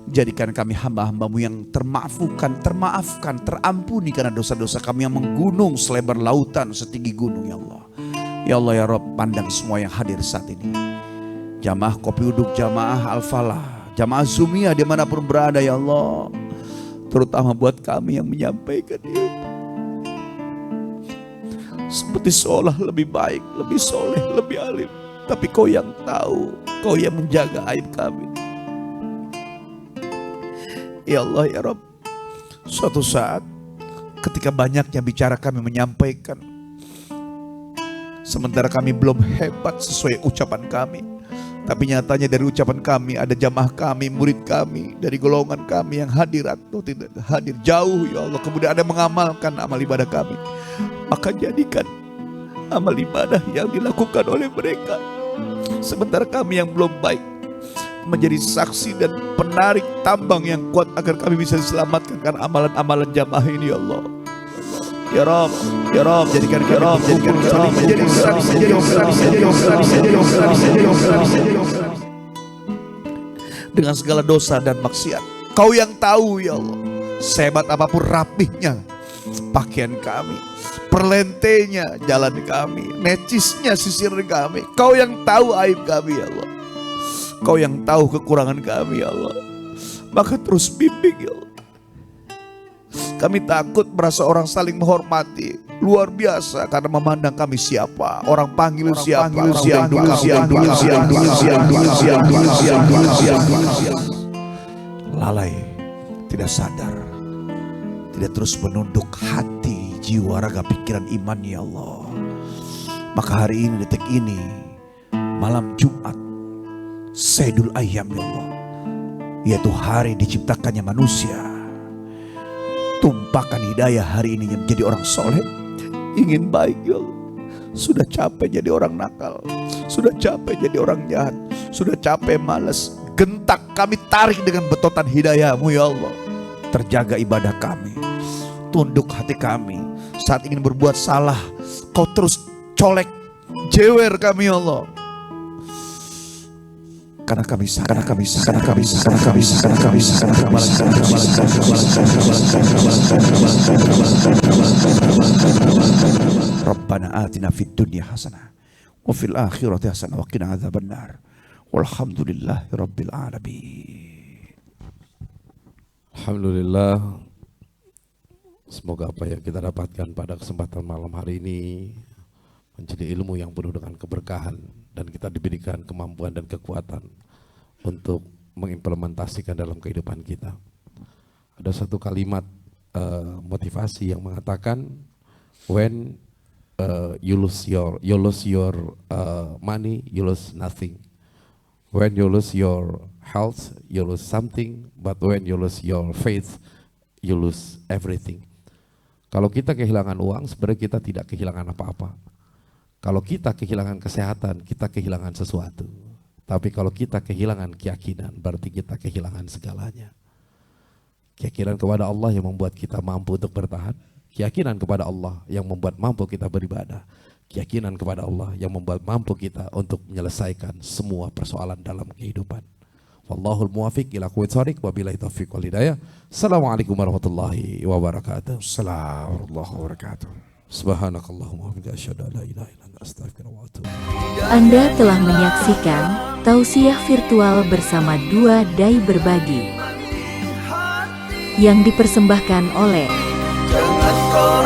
Jadikan kami hamba-hamba-Mu yang termaafkan, terampuni karena dosa-dosa kami yang menggunung selebar lautan, setinggi gunung ya Allah. Ya Allah ya Rabb, pandang semua yang hadir saat ini. Jamaah Kopi Uduk, jamaah Al-Falah, jamaah Zumia dimanapun berada ya Allah. Terutama buat kami yang menyampaikan ini. Seperti seolah lebih baik, lebih soleh, lebih alim. Tapi Kau yang tahu, Kau yang menjaga aib kami. Ya Allah ya Rabb, suatu saat ketika banyaknya bicara kami menyampaikan, sementara kami belum hebat sesuai ucapan kami, tapi nyatanya dari ucapan kami ada jamaah kami, murid kami, dari golongan kami yang hadir atau tidak hadir jauh ya Allah, kemudian ada mengamalkan amal ibadah kami. Maka jadikan amal ibadah yang dilakukan oleh mereka, sementara kami yang belum baik, menjadi saksi dan penarik tambang yang kuat agar kami bisa diselamatkan karena amalan-amalan jamaah ini ya Allah. Ya Rabb, ya Rabb, jadikan kami menjadi saksi dengan segala dosa dan maksiat. Kau yang tahu ya Allah, sehebat apapun rapihnya pakaian kami, perlentenya jalan kami, necisnya sisir kami, Kau yang tahu aib kami ya Allah, Kau yang tahu kekurangan kami ya Allah. Maka terus bimbing ya Allah. Kami takut merasa orang saling menghormati luar biasa karena memandang kami siapa, orang panggil siapa, lalai, tidak sadar, tidak terus menunduk hati, jiwa, raga, pikiran, iman ya Allah. Maka hari ini, detik ini, malam Jumat Sayyidul Ayyam ya Allah, yaitu hari diciptakannya manusia, tumpahkan hidayah hari ini menjadi orang soleh, ingin baik ya Allah. Sudah capek jadi orang nakal, sudah capek jadi orang jahat, sudah capek malas, gentak kami tarik dengan betotan hidayah-Mu ya Allah. Terjaga ibadah kami, tunduk hati kami. Saat ingin berbuat salah, Kau terus colek, jewer kami ya Allah. Karena kami Rabbana atina fid dunya hasanah wa fil akhirati hasanah wa qina adzabannar. Walhamdulillahi rabbil alamin. Alhamdulillah. Semoga apa yang kita dapatkan pada kesempatan malam hari ini menjadi ilmu yang penuh dengan keberkahan, dan kita diberikan kemampuan dan kekuatan untuk mengimplementasikan dalam kehidupan kita. Ada satu kalimat motivasi yang mengatakan, when you lose your money, you lose nothing. When you lose your health, you lose something. But when you lose your faith, you lose everything. Kalau kita kehilangan uang, sebenarnya kita tidak kehilangan apa-apa. Kalau kita kehilangan kesehatan, kita kehilangan sesuatu. Tapi kalau kita kehilangan keyakinan, berarti kita kehilangan segalanya. Keyakinan kepada Allah yang membuat kita mampu untuk bertahan. Keyakinan kepada Allah yang membuat mampu kita beribadah. Keyakinan kepada Allah yang membuat mampu kita untuk menyelesaikan semua persoalan dalam kehidupan. Wallahul muwafiq ila aqwamit thoriq, wabillahi taufiq wal hidayah. Assalamualaikum warahmatullahi wabarakatuh. Assalamualaikum warahmatullahi wabarakatuh. Subhanakallahumma wa bihamdika asyhadu an la ilaha illa anta astaghfiruka wa atubu ilaik. Anda telah menyaksikan tausiah virtual bersama dua dai berbagi yang dipersembahkan oleh Jangan kau